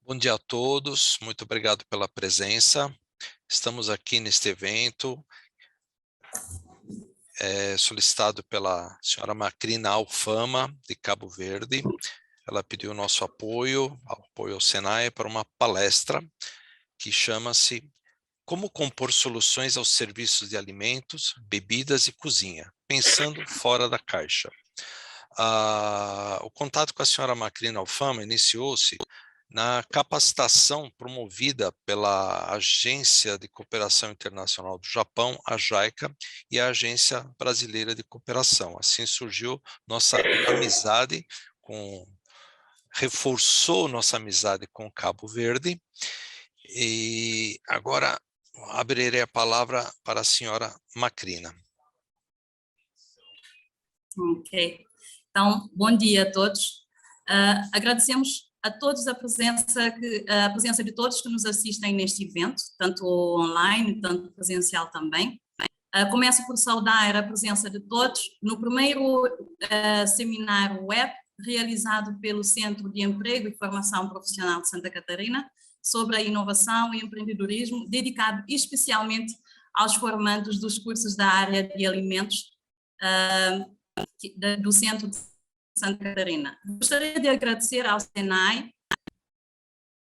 Bom dia a todos, muito obrigado pela presença. Estamos aqui neste evento, solicitado pela senhora Macrina Alfama, de Cabo Verde. Ela pediu nosso apoio ao Senai, para uma palestra que chama-se Como compor soluções aos serviços de alimentos, bebidas e cozinha, pensando fora da caixa. O contato com a senhora Macrina Alfama iniciou-se na capacitação promovida pela Agência de Cooperação Internacional do Japão, a JICA, e a Agência Brasileira de Cooperação. Assim surgiu nossa amizade, reforçou nossa amizade com Cabo Verde. E agora abrirei a palavra para a senhora Macrina. Ok. Então, bom dia a todos. Agradecemos a todos a presença de todos que nos assistem neste evento, tanto online, tanto presencial também. Começo por saudar a presença de todos no primeiro seminário web realizado pelo Centro de Emprego e Formação Profissional de Santa Catarina sobre a inovação e empreendedorismo, dedicado especialmente aos formandos dos cursos da área de alimentos do Centro de Santa Catarina. Gostaria de agradecer ao Senai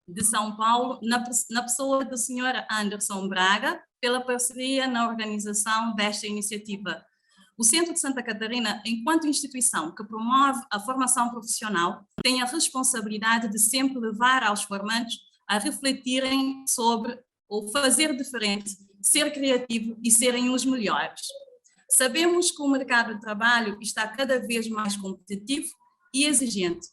de São Paulo, na pessoa do Sr. Anderson Braga, pela parceria na organização desta iniciativa. O Centro de Santa Catarina, enquanto instituição que promove a formação profissional, tem a responsabilidade de sempre levar aos formandos a refletirem sobre o fazer diferente, ser criativo e serem os melhores. Sabemos que o mercado de trabalho está cada vez mais competitivo e exigente,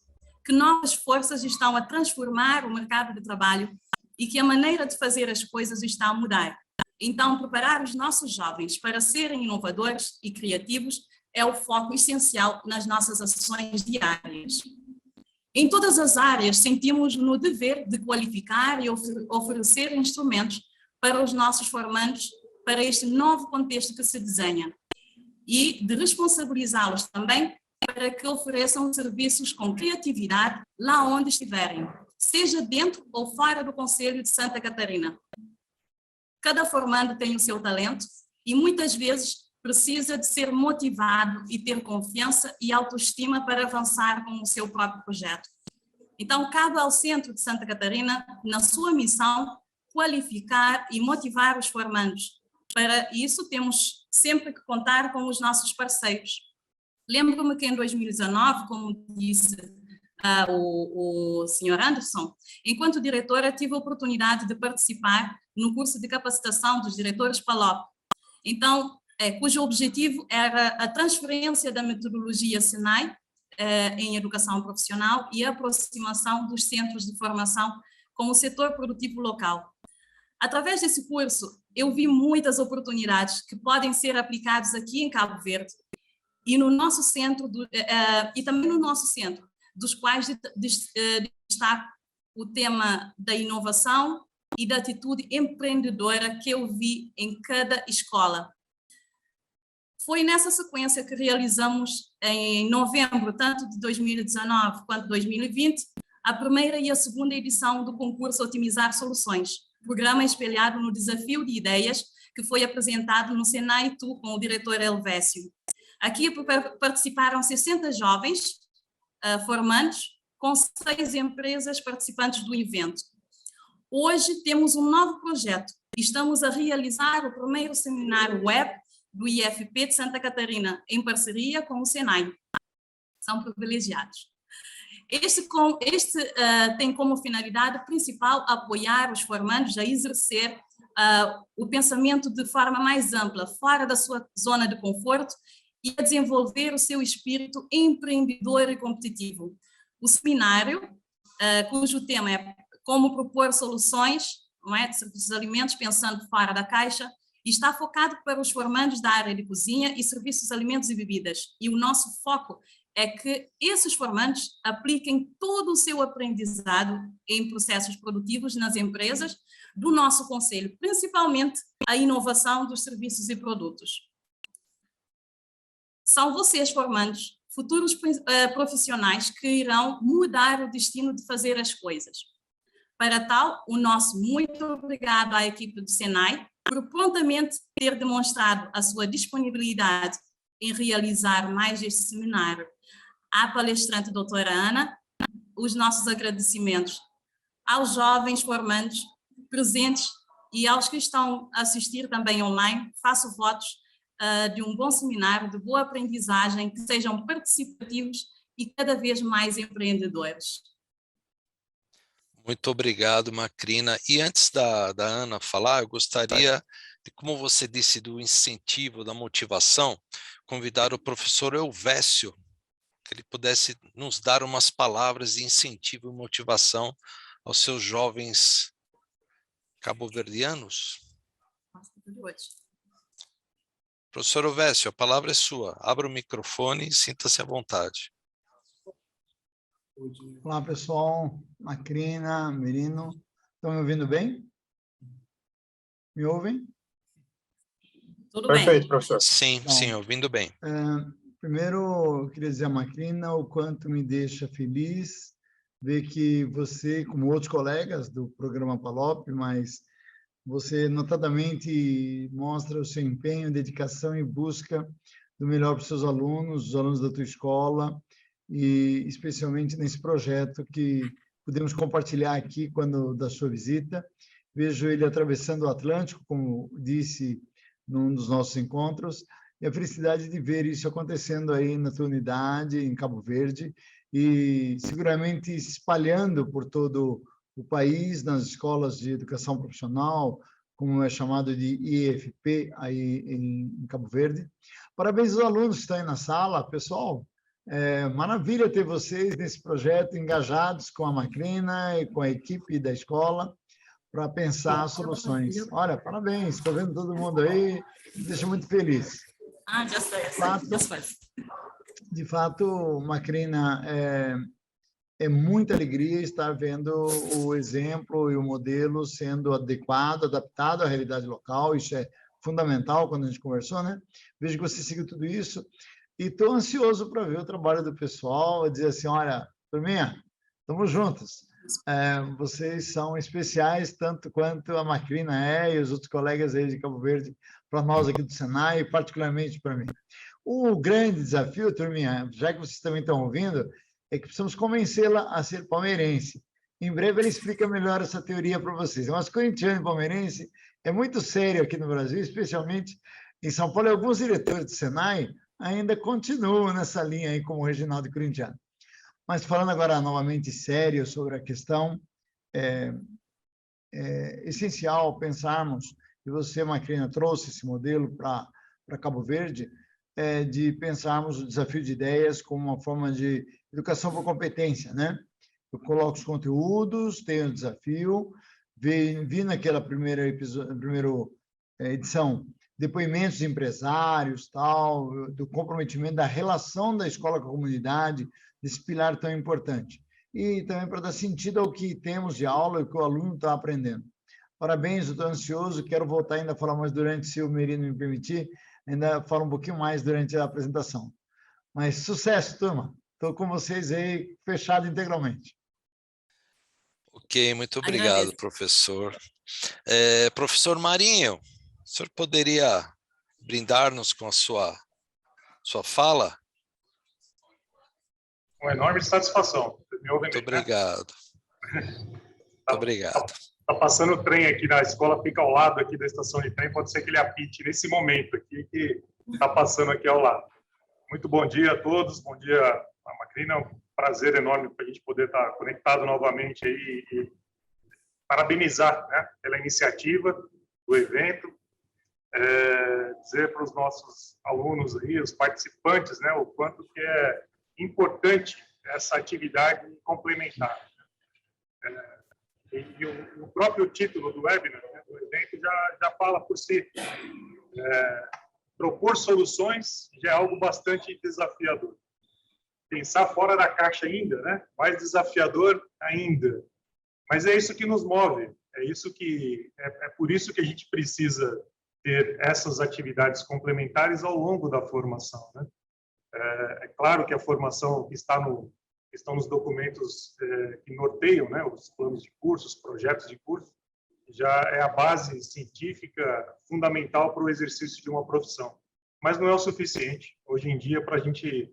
que novas forças estão a transformar o mercado de trabalho e que a maneira de fazer as coisas está a mudar. Então, preparar os nossos jovens para serem inovadores e criativos é o foco essencial nas nossas ações diárias. Em todas as áreas, sentimos no dever de qualificar e oferecer instrumentos para os nossos formandos para este novo contexto que se desenha, e de responsabilizá-los também para que ofereçam serviços com criatividade lá onde estiverem, seja dentro ou fora do Conselho de Santa Catarina. Cada formando tem o seu talento e muitas vezes precisa de ser motivado e ter confiança e autoestima para avançar com o seu próprio projeto. Então, cabe ao Centro de Santa Catarina, na sua missão, qualificar e motivar os formandos. Para isso, temos sempre que contar com os nossos parceiros. Lembro-me que em 2019, como disse o Sr. Anderson, enquanto diretora, tive a oportunidade de participar no curso de capacitação dos diretores PALOP. Então, cujo objetivo era a transferência da metodologia Senai em educação profissional e a aproximação dos centros de formação com o setor produtivo local. Através desse curso, eu vi muitas oportunidades que podem ser aplicadas aqui em Cabo Verde e no nosso centro, e também no nosso centro, dos quais destaco o tema da inovação e da atitude empreendedora que eu vi em cada escola. Foi nessa sequência que realizamos em novembro, tanto de 2019 quanto de 2020, a primeira e a segunda edição do concurso Otimizar Soluções, programa espelhado no desafio de ideias que foi apresentado no Senai Tu com o diretor Elvésio. Aqui participaram 60 jovens formandos, com 6 empresas participantes do evento. Hoje temos um novo projeto e estamos a realizar o primeiro seminário web do IFP de Santa Catarina, em parceria com o Senai. São privilegiados. Este tem como finalidade principal apoiar os formandos a exercer o pensamento de forma mais ampla, fora da sua zona de conforto, e a desenvolver o seu espírito empreendedor e competitivo. O seminário, cujo tema é Como propor soluções, não é, de serviços de alimentos pensando fora da caixa, está focado para os formandos da área de cozinha e serviços de alimentos e bebidas. E o nosso foco é que esses formandos apliquem todo o seu aprendizado em processos produtivos nas empresas do nosso concelho, principalmente a inovação dos serviços e produtos. São vocês, formandos, futuros profissionais que irão mudar o destino de fazer as coisas. Para tal, o nosso muito obrigado à equipe do Senai por prontamente ter demonstrado a sua disponibilidade em realizar mais este seminário. À palestrante doutora Ana, os nossos agradecimentos aos jovens formandos presentes e aos que estão a assistir também online. Faço votos de um bom seminário, de boa aprendizagem, que sejam participativos e cada vez mais empreendedores. Muito obrigado, Macrina. E antes da Ana falar, eu gostaria, de, como você disse, do incentivo, da motivação, convidar o professor Elvésio, que ele pudesse nos dar umas palavras de incentivo e motivação aos seus jovens cabo-verdianos. Professor Elvésio, a palavra é sua. Abra o microfone e sinta-se à vontade. Olá, pessoal. Macrina, Merino. Estão me ouvindo bem? Me ouvem? Tudo bem. Perfeito, professor. Sim, Então, sim, ouvindo bem. Primeiro, eu queria dizer a Macrina o quanto me deixa feliz ver que você, como outros colegas do programa PALOP, mas você notadamente mostra o seu empenho, dedicação e busca do melhor para os seus alunos, os alunos da tua escola, e especialmente nesse projeto que podemos compartilhar aqui quando da sua visita. Vejo ele atravessando o Atlântico, como disse num dos nossos encontros, e a felicidade de ver isso acontecendo aí na tua unidade, em Cabo Verde, e seguramente se espalhando por todo o país, nas escolas de educação profissional, como é chamado de IFP, aí em Cabo Verde. Parabéns aos alunos que estão aí na sala, pessoal. Maravilha ter vocês nesse projeto, engajados com a Macrina e com a equipe da escola, para pensar soluções. Olha, parabéns, estou vendo todo mundo aí, me deixa muito feliz. Já sei. De fato, Macrina, é muita alegria estar vendo o exemplo e o modelo sendo adequado, adaptado à realidade local, isso é fundamental quando a gente conversou, né? Vejo que você seguiu tudo isso, e estou ansioso para ver o trabalho do pessoal, dizer assim, olha, turminha, estamos juntos. Vocês são especiais, tanto quanto a Macrina e os outros colegas aí de Cabo Verde, para nós aqui do Senai, e particularmente para mim. O grande desafio, turminha, já que vocês também estão ouvindo, é que precisamos convencê-la a ser palmeirense. Em breve ele explica melhor essa teoria para vocês. Mas corintiano e palmeirense é muito sério aqui no Brasil, especialmente em São Paulo, e alguns diretores do Senai ainda continuam nessa linha aí, como o Reginaldo corintiano. Mas falando agora novamente sério sobre a questão, é essencial pensarmos, e você, Macrina, trouxe esse modelo para Cabo Verde, de pensarmos o desafio de ideias como uma forma de educação por competência, né? Eu coloco os conteúdos, tenho o desafio, vi naquela primeira edição depoimentos de empresários, tal, do comprometimento da relação da escola com a comunidade, desse pilar tão importante. E também para dar sentido ao que temos de aula e o que o aluno está aprendendo. Parabéns, eu estou ansioso, quero voltar ainda a falar mais durante, se o Merino me permitir, ainda falo um pouquinho mais durante a apresentação. Mas sucesso, turma. Estou com vocês aí, fechado integralmente. Ok, muito obrigado, professor. Professor Marinho, o senhor poderia brindar-nos com a sua fala? Com enorme satisfação. Me ouvem muito bem, obrigado. Né? Muito obrigado. Está passando o trem aqui na escola, fica ao lado aqui da estação de trem, pode ser que ele apite nesse momento aqui, que está passando aqui ao lado. Muito bom dia a todos, bom dia a Macrina, é um prazer enorme para a gente poder estar conectado novamente aí e parabenizar, né, pela iniciativa do evento, dizer para os nossos alunos aí, os participantes, né, o quanto que é importante essa atividade complementar. E o próprio título do webinar, né, do evento, já fala por si. Propor soluções já é algo bastante desafiador. Pensar fora da caixa ainda, né? Mais desafiador ainda. Mas é isso que nos move. É por isso que a gente precisa ter essas atividades complementares ao longo da formação, né? É claro que a formação está no estão nos documentos que norteiam, né, os planos de cursos, projetos de curso, já é a base científica fundamental para o exercício de uma profissão. Mas não é o suficiente. Hoje em dia, para a gente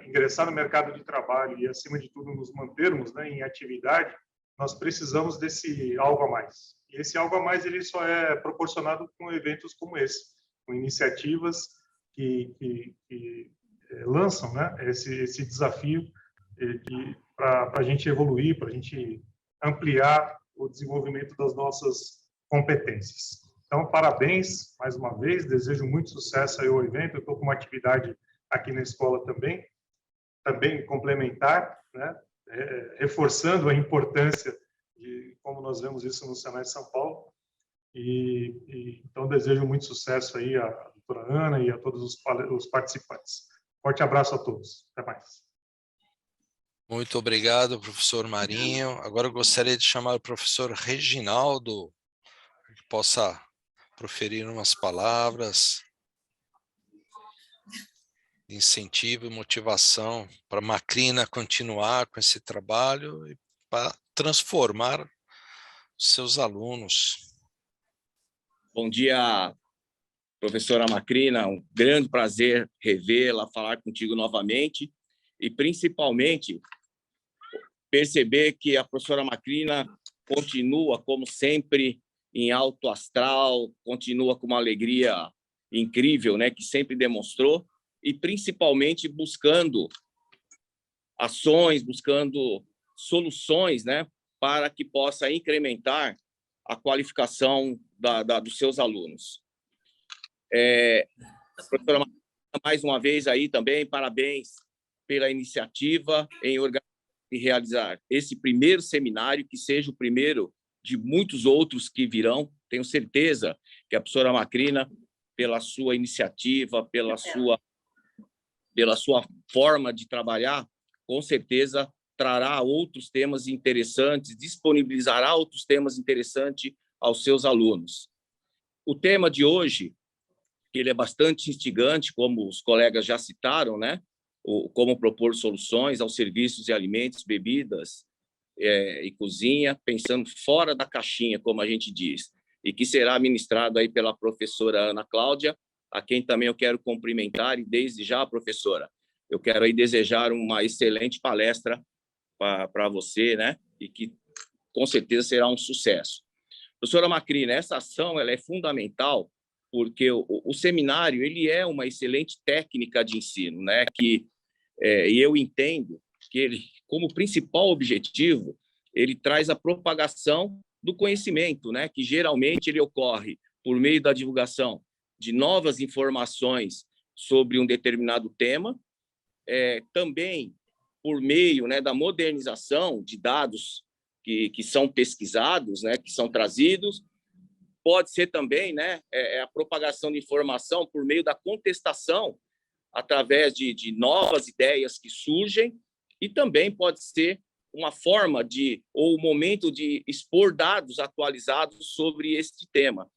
ingressar no mercado de trabalho e, acima de tudo, nos mantermos, né, em atividade, nós precisamos desse algo a mais. E esse algo a mais ele só é proporcionado com eventos como esse, com iniciativas que lançam, né, esse desafio para a gente evoluir, para a gente ampliar o desenvolvimento das nossas competências. Então, parabéns mais uma vez, desejo muito sucesso aí ao evento. Eu estou com uma atividade aqui na escola também complementar, né? Reforçando a importância de como nós vemos isso no Senai de São Paulo. Então, desejo muito sucesso aí à doutora Ana e a todos os participantes. Forte abraço a todos. Até mais. Muito obrigado, professor Marinho. Agora eu gostaria de chamar o professor Reginaldo, que possa proferir umas palavras de incentivo e motivação para a Macrina continuar com esse trabalho e para transformar os seus alunos. Bom dia, professora Macrina. Um grande prazer revê-la, falar contigo novamente e, principalmente, perceber que a professora Macrina continua, como sempre, em alto astral, continua com uma alegria incrível, né, que sempre demonstrou, e principalmente buscando ações, buscando soluções, né, para que possa incrementar a qualificação dos seus alunos. Professora Macrina, mais uma vez aí também, parabéns pela iniciativa em organizar e realizar esse primeiro seminário, que seja o primeiro de muitos outros que virão. Tenho certeza que a professora Macrina, pela sua iniciativa, pela sua forma de trabalhar, com certeza trará outros temas interessantes, disponibilizará outros temas interessantes aos seus alunos. O tema de hoje, ele é bastante instigante, como os colegas já citaram, né? Como propor soluções aos serviços e alimentos, bebidas e cozinha, pensando fora da caixinha, como a gente diz, e que será ministrado aí pela professora Ana Cláudia, a quem também eu quero cumprimentar, e desde já, professora, eu quero aí desejar uma excelente palestra para você, né? E que com certeza será um sucesso. Professora Macrina, essa ação ela é fundamental porque o seminário ele é uma excelente técnica de ensino, né? E eu entendo que ele, como principal objetivo, ele traz a propagação do conhecimento, né? Que geralmente ele ocorre por meio da divulgação de novas informações sobre um determinado tema, também por meio, né, da modernização de dados que são pesquisados, né? Que são trazidos. Pode ser também, né, a propagação de informação por meio da contestação através de novas ideias que surgem, e também pode ser uma forma ou um momento de expor dados atualizados sobre este tema.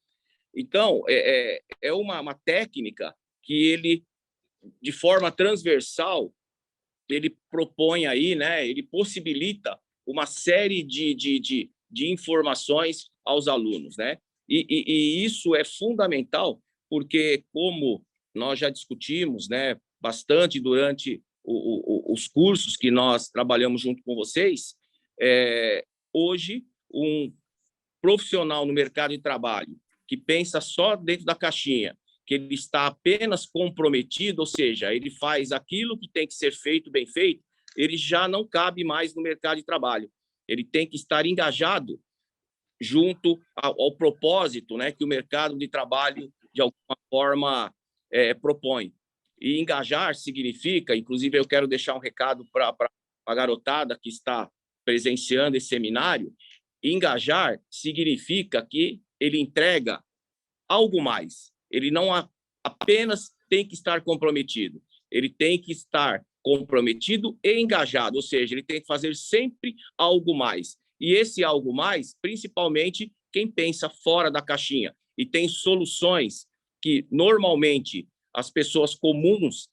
Então, é uma técnica que ele, de forma transversal, ele propõe aí, né, ele possibilita uma série de informações aos alunos, né? E isso é fundamental porque, como nós já discutimos, né, bastante durante os cursos que nós trabalhamos junto com vocês, hoje, um profissional no mercado de trabalho que pensa só dentro da caixinha, que ele está apenas comprometido, ou seja, ele faz aquilo que tem que ser feito, bem feito, ele já não cabe mais no mercado de trabalho. Ele tem que estar engajado junto ao propósito, né, que o mercado de trabalho, de alguma forma, propõe. E engajar significa, inclusive eu quero deixar um recado para a garotada que está presenciando esse seminário, engajar significa que ele entrega algo mais. Ele não apenas tem que estar comprometido, ele tem que estar comprometido e engajado, ou seja, ele tem que fazer sempre algo mais. E esse algo mais, principalmente quem pensa fora da caixinha e tem soluções que normalmente as pessoas comuns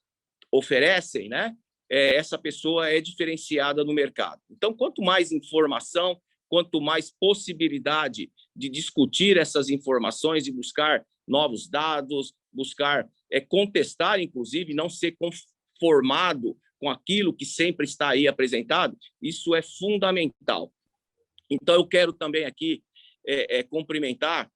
oferecem, né? essa pessoa é diferenciada no mercado. Então, quanto mais informação, quanto mais possibilidade de discutir essas informações e buscar novos dados, buscar contestar, inclusive, não ser conformado com aquilo que sempre está aí apresentado, isso é fundamental. Então, eu quero também aqui cumprimentar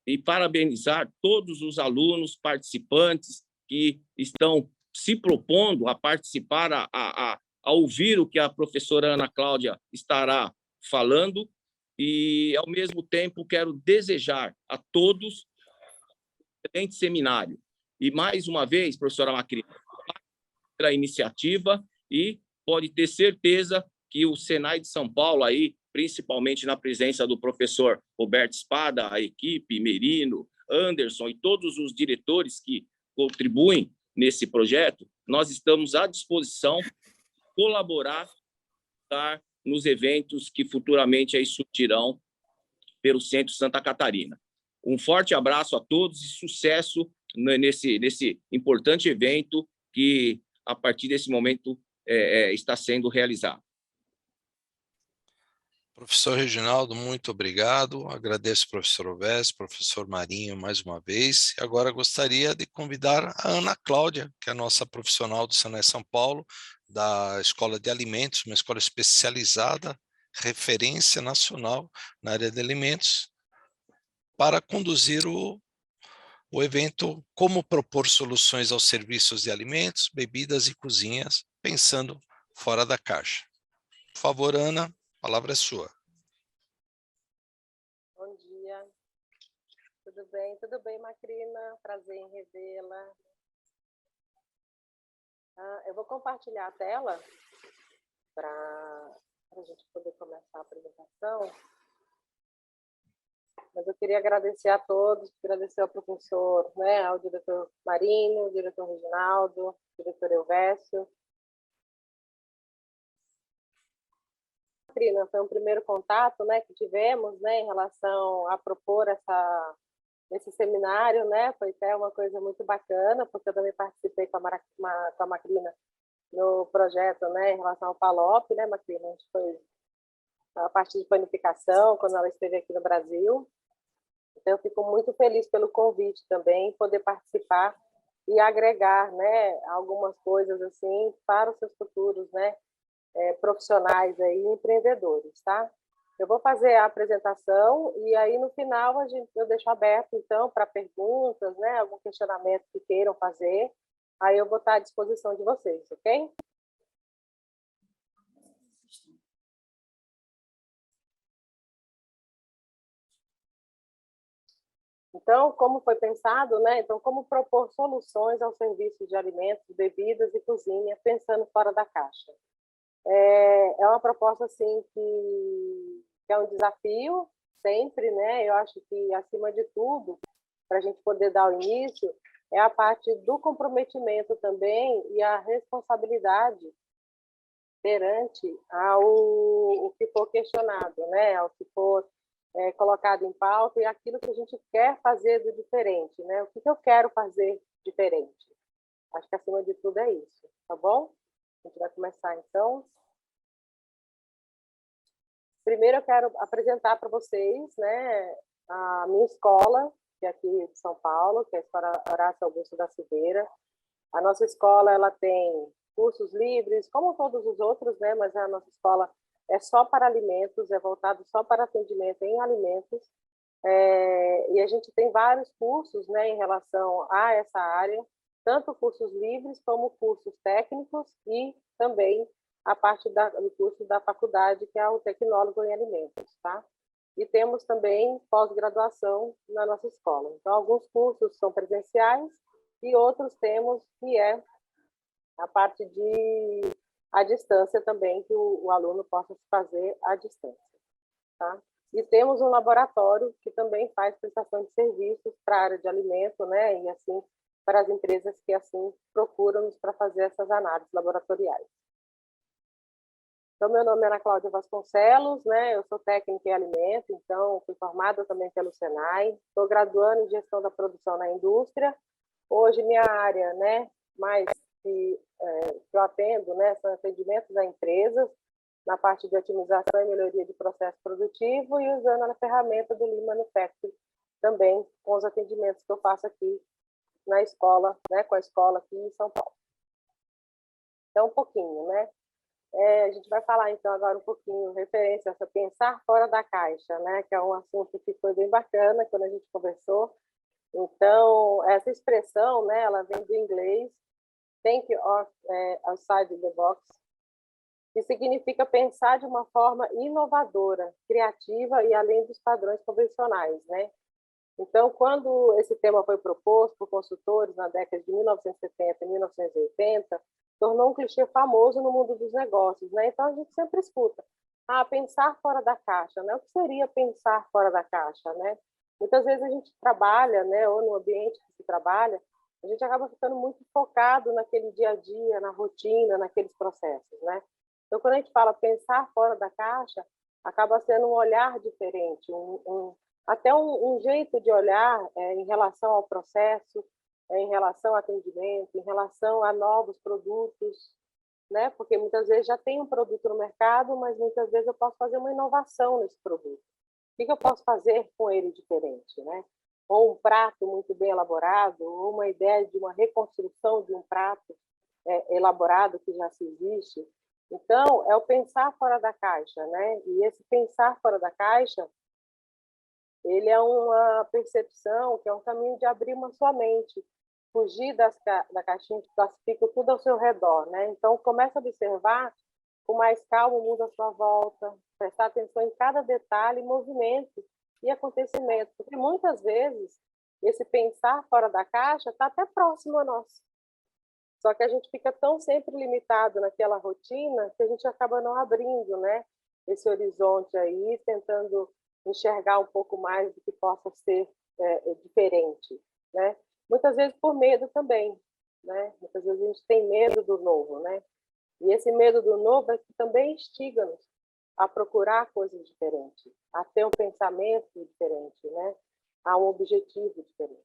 e parabenizar todos os alunos participantes que estão se propondo a participar, a ouvir o que a professora Ana Cláudia estará falando, e, ao mesmo tempo, quero desejar a todos um excelente seminário. E, mais uma vez, professora Macrina, pela iniciativa, e pode ter certeza que o Senai de São Paulo, aí, principalmente na presença do professor Roberto Spada, a equipe, Merino, Anderson e todos os diretores que contribuem nesse projeto, nós estamos à disposição de colaborar nos eventos que futuramente aí surgirão pelo Centro Santa Catarina. Um forte abraço a todos e sucesso nesse importante evento que, a partir desse momento, está sendo realizado. Professor Reginaldo, muito obrigado. Agradeço ao professor Ovés, professor Marinho, mais uma vez. Agora gostaria de convidar a Ana Cláudia, que é a nossa profissional do Senai São Paulo, da Escola de Alimentos, uma escola especializada, referência nacional na área de alimentos, para conduzir o evento Como propor soluções aos serviços de alimentos, bebidas e cozinhas, pensando fora da caixa. Por favor, Ana, a palavra é sua. Bom dia. Tudo bem, Macrina? Prazer em revê-la. Eu vou compartilhar a tela para a gente poder começar a apresentação. Mas eu queria agradecer a todos, agradecer ao professor, né, ao diretor Marinho, ao diretor Reginaldo, ao diretor Elvésio. Foi um primeiro contato, né, que tivemos, né, em relação a propor esse seminário, né, foi até uma coisa muito bacana, porque eu também participei com a Macrina no projeto, né, em relação ao PALOP, né, Macrina, a gente foi a partir de planificação, quando ela esteve aqui no Brasil. Então, eu fico muito feliz pelo convite também, poder participar e agregar, né, algumas coisas assim para os seus futuros, né, profissionais aí, empreendedores, tá? Eu vou fazer a apresentação e aí no final eu deixo aberto então para perguntas, né, algum questionamento que queiram fazer, aí eu vou estar à disposição de vocês, ok? Então, como foi pensado, né? Então, como propor soluções aos serviços de alimentos, bebidas e cozinha, pensando fora da caixa. É uma proposta assim que é um desafio sempre, né? Eu acho que acima de tudo, para a gente poder dar o início, é a parte do comprometimento também e a responsabilidade perante o que for questionado, né? Ao que for colocado em pauta e aquilo que a gente quer fazer do diferente, né? O que eu quero fazer diferente? Acho que acima de tudo é isso, tá bom? A gente vai começar então. Primeiro eu quero apresentar para vocês, né, a minha escola, que é aqui de São Paulo, que é a Escola Horácio Augusto da Silveira. A nossa escola ela tem cursos livres, como todos os outros, né, mas a nossa escola é só para alimentos, é voltado só para atendimento em alimentos. E a gente tem vários cursos, né, em relação a essa área, tanto cursos livres como cursos técnicos e também a parte do curso da faculdade, que é o tecnólogo em alimentos, tá? E temos também pós-graduação na nossa escola. Então, alguns cursos são presenciais e outros temos que é a parte à distância também, que o aluno possa fazer à distância, tá? E temos um laboratório que também faz prestação de serviços para a área de alimento, né? E assim, para as empresas que assim procuram-nos para fazer essas análises laboratoriais. Então, meu nome é Ana Cláudia Vasconcelos, né? Eu sou técnica em alimento, então fui formada também pelo Senai, estou graduando em gestão da produção na indústria. Hoje minha área, né, mais que eu atendo, né, são atendimentos a empresas, na parte de otimização e melhoria de processo produtivo e usando a ferramenta do Lean Manufacturing também com os atendimentos que eu faço aqui na escola, né, com a escola aqui em São Paulo. Então, um pouquinho, né? A gente vai falar, então, agora um pouquinho referência a pensar fora da caixa, né, que é um assunto que foi bem bacana quando a gente conversou. Então, essa expressão, né, ela vem do inglês, think outside the box, que significa pensar de uma forma inovadora, criativa e além dos padrões convencionais, né? Então, quando esse tema foi proposto por consultores na década de 1970 e 1980, tornou um clichê famoso no mundo dos negócios, né? Então, a gente sempre escuta, pensar fora da caixa, né? O que seria pensar fora da caixa, né? Muitas vezes a gente trabalha, né, ou no ambiente que se trabalha, a gente acaba ficando muito focado naquele dia a dia, na rotina, naqueles processos, né? Então, quando a gente fala pensar fora da caixa, acaba sendo um olhar diferente, até um jeito de olhar em relação ao processo, em relação ao atendimento, em relação a novos produtos, né? Porque muitas vezes já tem um produto no mercado, mas muitas vezes eu posso fazer uma inovação nesse produto. O que eu posso fazer com ele diferente, né? Ou um prato muito bem elaborado, ou uma ideia de uma reconstrução de um prato elaborado que já se existe. Então, é o pensar fora da caixa, né? E esse pensar fora da caixa, ele é uma percepção, que é um caminho de abrir uma sua mente, fugir da caixinha que classifica tudo ao seu redor, né? Então, começa a observar com mais calma o mundo à sua volta, prestar atenção em cada detalhe, movimento e acontecimento, porque muitas vezes esse pensar fora da caixa está até próximo a nós. Só que a gente fica tão sempre limitado naquela rotina que a gente acaba não abrindo, né, esse horizonte aí, tentando enxergar um pouco mais do que possa ser diferente, né? Muitas vezes por medo também, né? Muitas vezes a gente tem medo do novo, né? E esse medo do novo é que também instiga-nos a procurar coisas diferentes, a ter um pensamento diferente, né? A um objetivo diferente.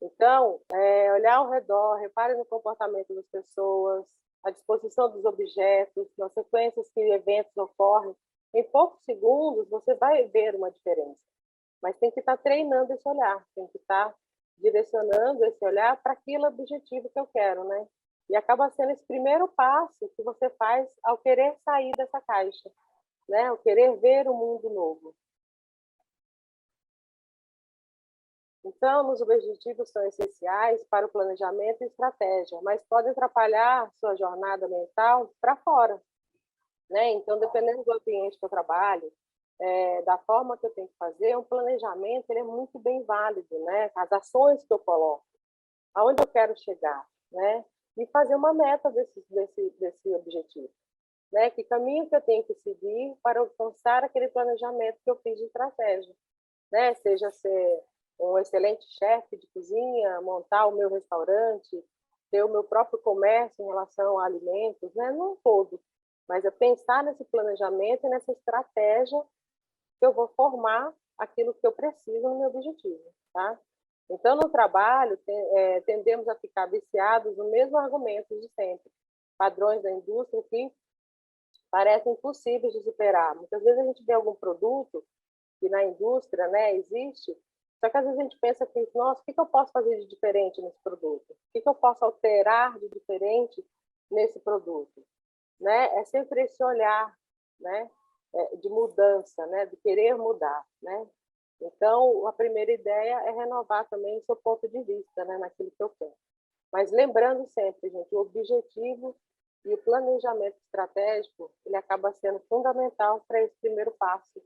Então, olhar ao redor, repare no comportamento das pessoas, a disposição dos objetos, nas sequências que eventos ocorrem. Em poucos segundos, você vai ver uma diferença. Mas tem que estar treinando esse olhar, tem que estar direcionando esse olhar para aquele objetivo que eu quero, né? E acaba sendo esse primeiro passo que você faz ao querer sair dessa caixa, né? Ao querer ver o mundo novo. Então, os objetivos são essenciais para o planejamento e estratégia, mas podem atrapalhar sua jornada mental para fora, né? Então, dependendo do ambiente que eu trabalho, da forma que eu tenho que fazer, um planejamento ele é muito bem válido, né? As ações que eu coloco, aonde eu quero chegar, né? E fazer uma meta desse objetivo, né? Que caminho que eu tenho que seguir para alcançar aquele planejamento que eu fiz de estratégia, né? Seja ser um excelente chefe de cozinha, montar o meu restaurante, ter o meu próprio comércio em relação a alimentos, né? Não todo, mas é pensar nesse planejamento e nessa estratégia que eu vou formar aquilo que eu preciso no meu objetivo, tá? Então, no trabalho, tendemos a ficar viciados no mesmo argumento de sempre, padrões da indústria que parecem impossíveis de superar. Muitas vezes a gente vê algum produto que na indústria, né, existe, só que às vezes a gente pensa que, nossa, o que eu posso fazer de diferente nesse produto? O que eu posso alterar de diferente nesse produto? Né? É sempre esse olhar, né, de mudança, né, de querer mudar, né? Então, a primeira ideia é renovar também o seu ponto de vista, né, naquilo que eu quero. Mas lembrando sempre, gente, o objetivo e o planejamento estratégico, ele acaba sendo fundamental para esse primeiro passo,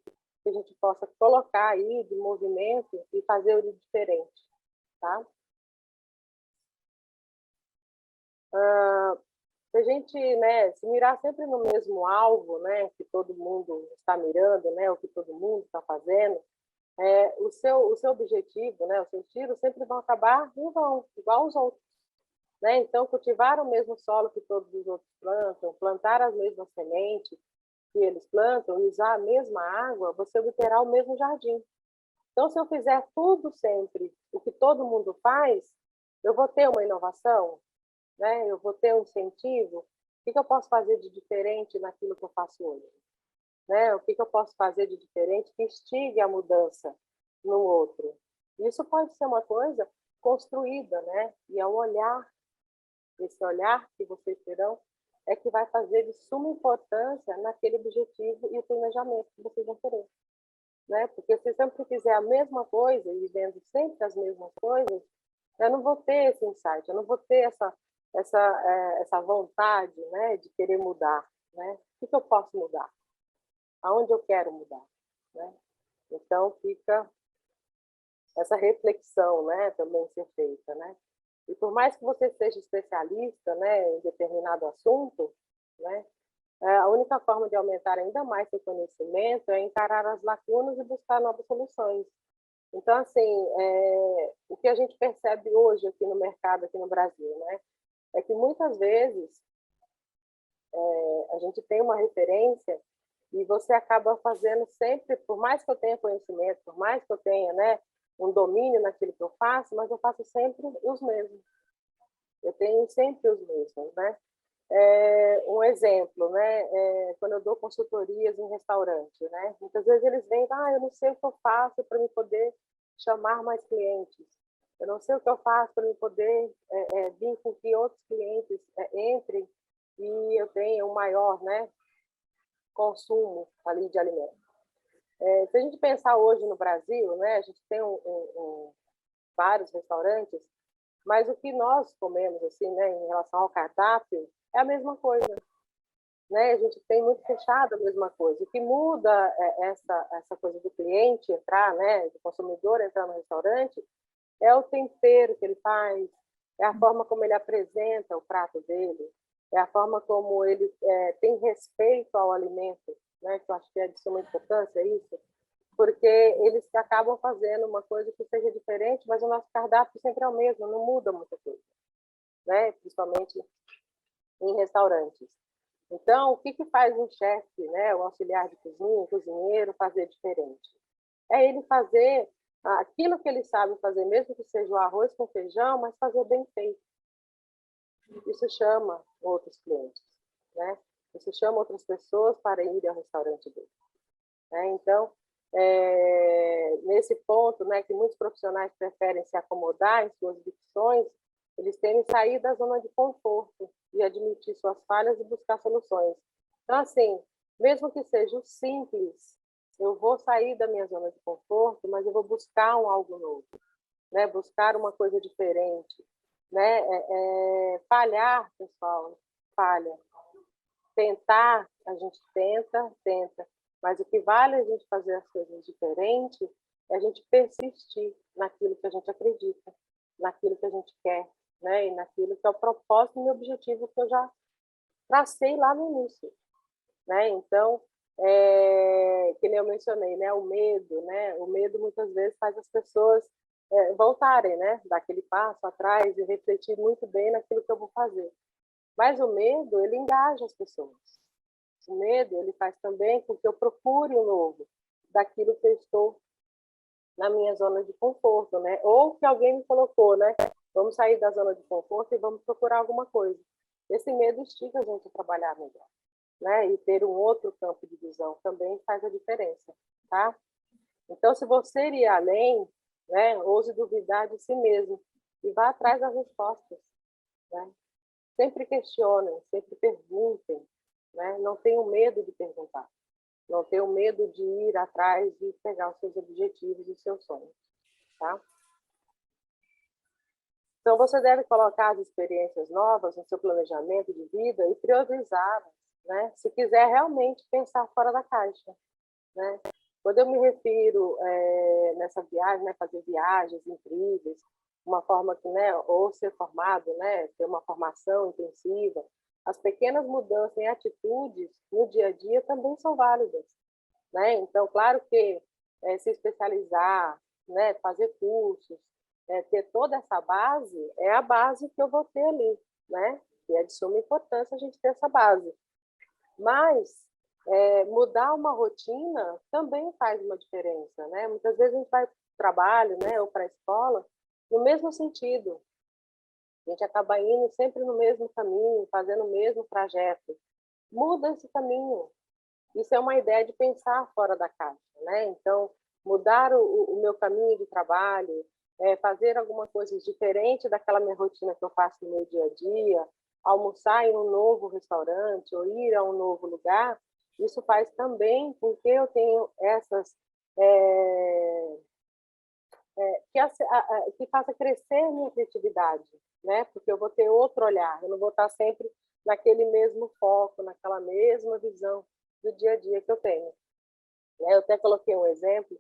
que a gente possa colocar aí de movimento e fazer o diferente, tá? Se a gente, né, se mirar sempre no mesmo alvo, né, que todo mundo está mirando, né, o que todo mundo está fazendo, o seu objetivo, né, os seus tiros sempre vão acabar em vão, igual os outros, né? Então, cultivar o mesmo solo que todos os outros plantam, plantar as mesmas sementes que eles plantam e usar a mesma água, você obterá o mesmo jardim. Então, se eu fizer tudo sempre o que todo mundo faz, eu vou ter uma inovação? né? Eu vou ter um incentivo. O que eu posso fazer de diferente naquilo que eu faço hoje? Né? O que eu posso fazer de diferente que instigue a mudança no outro? Isso pode ser uma coisa construída, né? E é um olhar, esse olhar que vocês terão é que vai fazer de suma importância naquele objetivo e o planejamento que vocês vão querer. Né? Porque se eu sempre fizer a mesma coisa e vendo sempre as mesmas coisas, eu não vou ter esse insight, eu não vou ter essa vontade, né, de querer mudar. Né? O que eu posso mudar? Aonde eu quero mudar? Né? Então, fica essa reflexão, né, também ser feita. Né? E por mais que você seja especialista, né, em determinado assunto, né, a única forma de aumentar ainda mais seu conhecimento é encarar as lacunas e buscar novas soluções. Então, assim, o que a gente percebe hoje aqui no mercado, aqui no Brasil, né, é que muitas vezes a gente tem uma referência e você acaba fazendo sempre, por mais que eu tenha conhecimento, por mais que eu tenha, né, um domínio naquilo que eu faço, mas eu faço sempre os mesmos. Eu tenho sempre os mesmos, né? Um exemplo, né? Quando eu dou consultorias em restaurante, né? Muitas vezes eles vêm, eu não sei o que eu faço para me poder chamar mais clientes. Eu não sei o que eu faço para me poder vir com que outros clientes entrem e eu tenha um maior, né, consumo ali de alimentos. Se a gente pensar hoje no Brasil, né? A gente tem vários restaurantes, mas o que nós comemos, assim, né, em relação ao cardápio, é a mesma coisa. Né? A gente tem muito fechado a mesma coisa. O que muda essa coisa do cliente entrar, né, do consumidor entrar no restaurante, é o tempero que ele faz, é a forma como ele apresenta o prato dele, é a forma como ele tem respeito ao alimento, né, que eu acho que é de suma importância isso, porque eles acabam fazendo uma coisa que seja diferente, mas o nosso cardápio sempre é o mesmo, não muda muita coisa, né? Principalmente em restaurantes. Então, o que faz um chefe, né, o auxiliar de cozinha, o cozinheiro, fazer diferente? É ele fazer aquilo que ele sabe fazer, mesmo que seja o arroz com feijão, mas fazer bem feito. Isso chama outros clientes, né? Isso chama outras pessoas para ir ao restaurante dele. Né? Então, nesse ponto, né, que muitos profissionais preferem se acomodar em suas dicções, eles têm que sair da zona de conforto e admitir suas falhas e buscar soluções. Então, assim, mesmo que seja o simples, eu vou sair da minha zona de conforto, mas eu vou buscar algo novo, né? Buscar uma coisa diferente, né? Falhar, pessoal, falha. Tentar, a gente tenta, mas o que vale a gente fazer as coisas diferentes é a gente persistir naquilo que a gente acredita, naquilo que a gente quer, né? E naquilo que é o propósito e o objetivo que eu já tracei lá no início, né? Então, que nem eu mencionei, né? O medo, né? O medo muitas vezes faz as pessoas voltarem, né? Dar aquele passo atrás e refletir muito bem naquilo que eu vou fazer. Mas o medo, ele engaja as pessoas. O medo, ele faz também com que eu procure o novo, daquilo que eu estou na minha zona de conforto, né? Ou que alguém me colocou, né? Vamos sair da zona de conforto e vamos procurar alguma coisa. Esse medo instiga a gente a trabalhar melhor, né? E ter um outro campo de visão também faz a diferença, tá? Então, se você ir além, né? Ouse duvidar de si mesmo e vá atrás das respostas, né? Sempre questionem, sempre perguntem, né? Não tenham medo de perguntar, não tenham medo de ir atrás e pegar os seus objetivos e os seus sonhos, tá? Então, você deve colocar as experiências novas no seu planejamento de vida e priorizá-las, né? Se quiser realmente pensar fora da caixa, né? Quando eu me refiro nessa viagem, né, fazer viagens incríveis, uma forma que, né, ou ser formado, né, ter uma formação intensiva, as pequenas mudanças em atitudes no dia a dia também são válidas, né? Então, claro que se especializar, né, fazer cursos, ter toda essa base, é a base que eu vou ter ali, né? E é de suma importância a gente ter essa base. Mas mudar uma rotina também faz uma diferença, né? Muitas vezes a gente vai para o trabalho, né, ou para a escola, no mesmo sentido. A gente acaba indo sempre no mesmo caminho, fazendo o mesmo trajeto. Muda esse caminho. Isso é uma ideia de pensar fora da caixa, né? Então, mudar o meu caminho de trabalho, fazer alguma coisa diferente daquela minha rotina que eu faço no meu dia a dia, almoçar em um novo restaurante ou ir a um novo lugar, isso faz também porque eu tenho essas... que faça crescer a minha criatividade, né? Porque eu vou ter outro olhar, eu não vou estar sempre naquele mesmo foco, naquela mesma visão do dia a dia que eu tenho. Eu até coloquei um exemplo,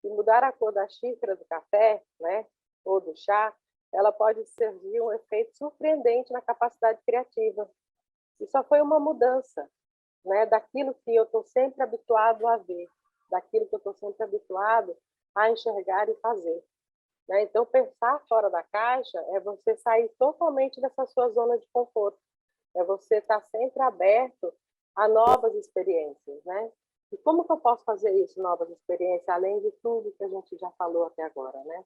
que mudar a cor da xícara do café, né, ou do chá, ela pode servir um efeito surpreendente na capacidade criativa. E só foi uma mudança, né, daquilo que eu estou sempre habituado a ver, daquilo que eu estou sempre habituado a enxergar e fazer. Né? Então, pensar fora da caixa é você sair totalmente dessa sua zona de conforto, é você estar sempre aberto a novas experiências, né? E como que eu posso fazer isso, novas experiências, além de tudo que a gente já falou até agora, né?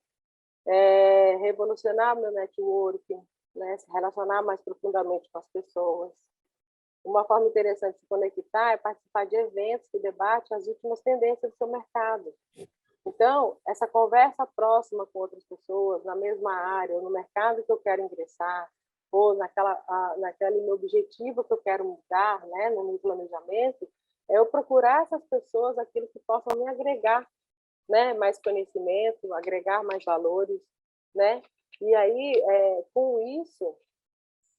Revolucionar meu networking, né? Se relacionar mais profundamente com as pessoas. Uma forma interessante de se conectar é participar de eventos que debatem as últimas tendências do seu mercado. Então, essa conversa próxima com outras pessoas, na mesma área, ou no mercado que eu quero ingressar, ou naquele meu objetivo que eu quero mudar, né, no meu planejamento, é eu procurar essas pessoas aquilo que possam me agregar, né, mais conhecimento, agregar mais valores, né? E aí, com isso,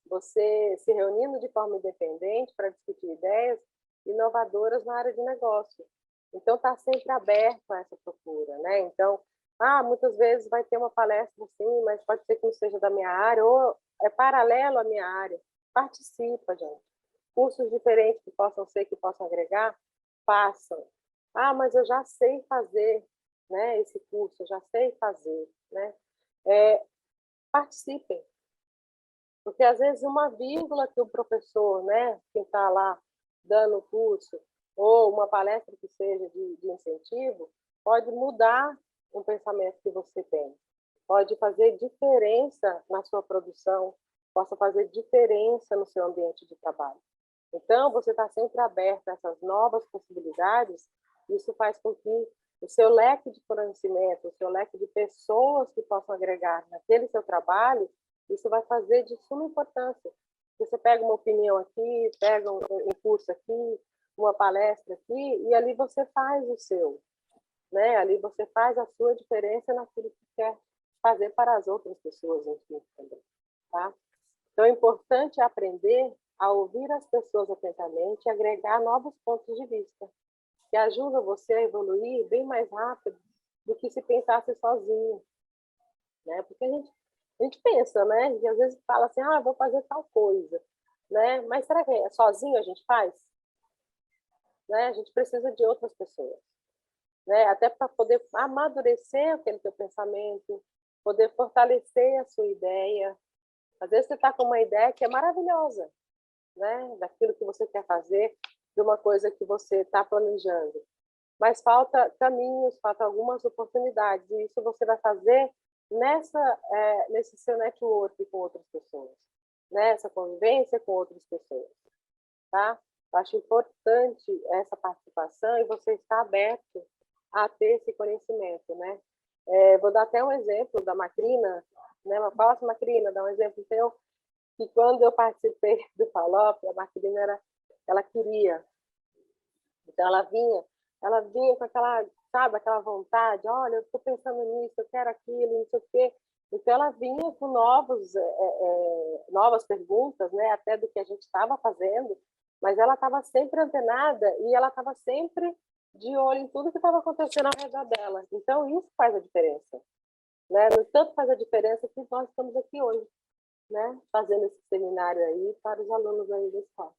você se reunindo de forma independente para discutir ideias inovadoras na área de negócio. Então, está sempre aberto a essa procura, né? Então, muitas vezes vai ter uma palestra assim, mas pode ser que não seja da minha área, ou é paralelo à minha área. Participa, gente. Cursos diferentes que possam agregar, façam. Mas eu já sei fazer, né, esse curso, eu já sei fazer, né? Participem. Porque, às vezes, uma vírgula que o professor, né, quem está lá dando o curso, ou uma palestra que seja de incentivo, pode mudar um pensamento que você tem. Pode fazer diferença na sua produção, possa fazer diferença no seu ambiente de trabalho. Então, você está sempre aberto a essas novas possibilidades, isso faz com que o seu leque de conhecimento, o seu leque de pessoas que possam agregar naquele seu trabalho, isso vai fazer de suma importância. Você pega uma opinião aqui, pega um curso aqui, uma palestra aqui, e ali você faz o seu, né? Ali você faz a sua diferença naquilo que quer fazer para as outras pessoas, enfim, também, tá? Então, é importante aprender a ouvir as pessoas atentamente e agregar novos pontos de vista, que ajudam você a evoluir bem mais rápido do que se pensasse sozinho, né? Porque a gente pensa, né? E às vezes fala assim, vou fazer tal coisa, né? Mas será que sozinho a gente faz? Né? A gente precisa de outras pessoas, né? Até para poder amadurecer aquele teu pensamento, poder fortalecer a sua ideia. Às vezes você está com uma ideia que é maravilhosa, né? Daquilo que você quer fazer, de uma coisa que você está planejando. Mas falta caminhos, falta algumas oportunidades, e isso você vai fazer nesse seu network com outras pessoas, nessa convivência com outras pessoas, tá? Eu acho importante essa participação e você estar aberto a ter esse conhecimento, né? Vou dar até um exemplo da Macrina, né? Posso, Macrina, dar um exemplo seu? Que quando eu participei do Palop, a Macrina ela queria, então ela vinha com aquela, sabe, aquela vontade, olha, eu estou pensando nisso, eu quero aquilo, não sei o quê. Então, ela vinha com novas perguntas, né, até do que a gente estava fazendo, mas ela estava sempre antenada e ela estava sempre de olho em tudo que estava acontecendo ao redor dela. Então, isso faz a diferença, né? No tanto faz a diferença que nós estamos aqui hoje, né, fazendo esse seminário aí para os alunos aí da escola.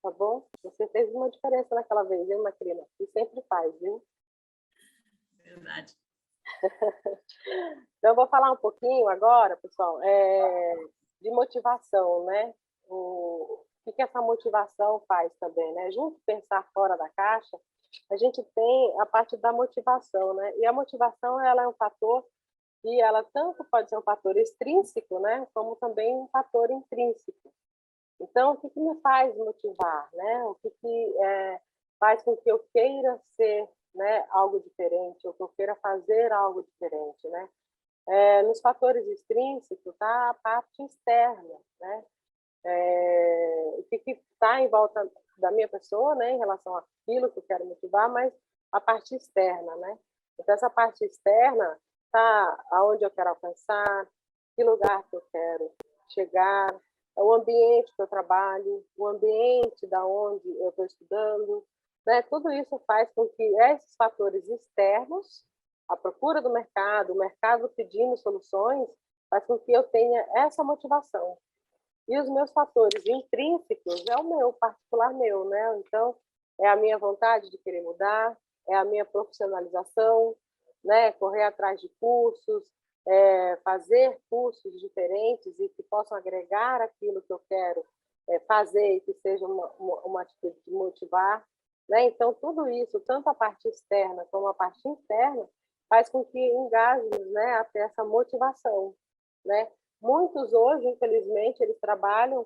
Tá bom? Você fez uma diferença naquela vez, hein, Macrina? E sempre faz, viu? Verdade. Então, eu vou falar um pouquinho agora, pessoal, de motivação, né? O que essa motivação faz também, né? Junto com pensar fora da caixa, a gente tem a parte da motivação, né? E a motivação, ela é um fator que ela tanto pode ser um fator extrínseco, né, como também um fator intrínseco. Então, o que me faz motivar, né? O que faz com que eu queira ser, né, algo diferente, ou que eu queira fazer algo diferente, né? Nos fatores extrínsecos está a parte externa, né? O que está em volta da minha pessoa, né, em relação àquilo que eu quero motivar, mas a parte externa, né? Então, essa parte externa está aonde eu quero alcançar, que lugar que eu quero chegar, o ambiente que eu trabalho, o ambiente da onde eu estou estudando, né? Tudo isso faz com que esses fatores externos, a procura do mercado, o mercado pedindo soluções, faz com que eu tenha essa motivação. E os meus fatores intrínsecos é o meu, particular meu, né? Então, é a minha vontade de querer mudar, é a minha profissionalização, né? Correr atrás de cursos, fazer cursos diferentes e que possam agregar aquilo que eu quero fazer e que seja uma atitude de motivar, né? Então, tudo isso, tanto a parte externa como a parte interna, faz com que engajemos, né, a ter essa motivação, né? Muitos hoje, infelizmente, eles trabalham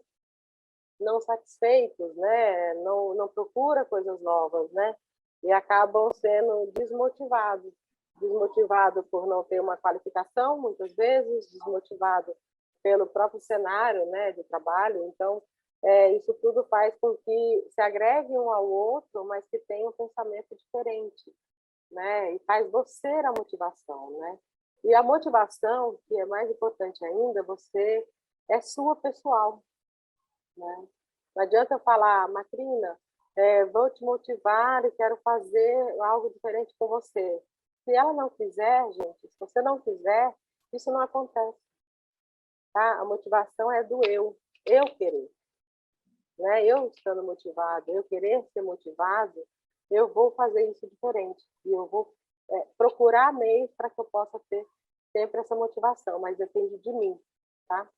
não satisfeitos, né? Não procura coisas novas, né? E acabam sendo desmotivados por não ter uma qualificação, muitas vezes, desmotivado pelo próprio cenário, né, de trabalho. Então, isso tudo faz com que se agregue um ao outro, mas que tenha um pensamento diferente, né? E faz você a motivação, né? E a motivação, que é mais importante ainda, você é sua pessoal, né? Não adianta eu falar, Macrina, vou te motivar e quero fazer algo diferente com você. Se ela não quiser, gente, se você não quiser, isso não acontece. Tá? A motivação é do eu querer. Né? Eu estando motivado, eu querer ser motivado, eu vou fazer isso diferente. E eu vou procurar meios para que eu possa ter sempre essa motivação, mas depende de mim. Tá?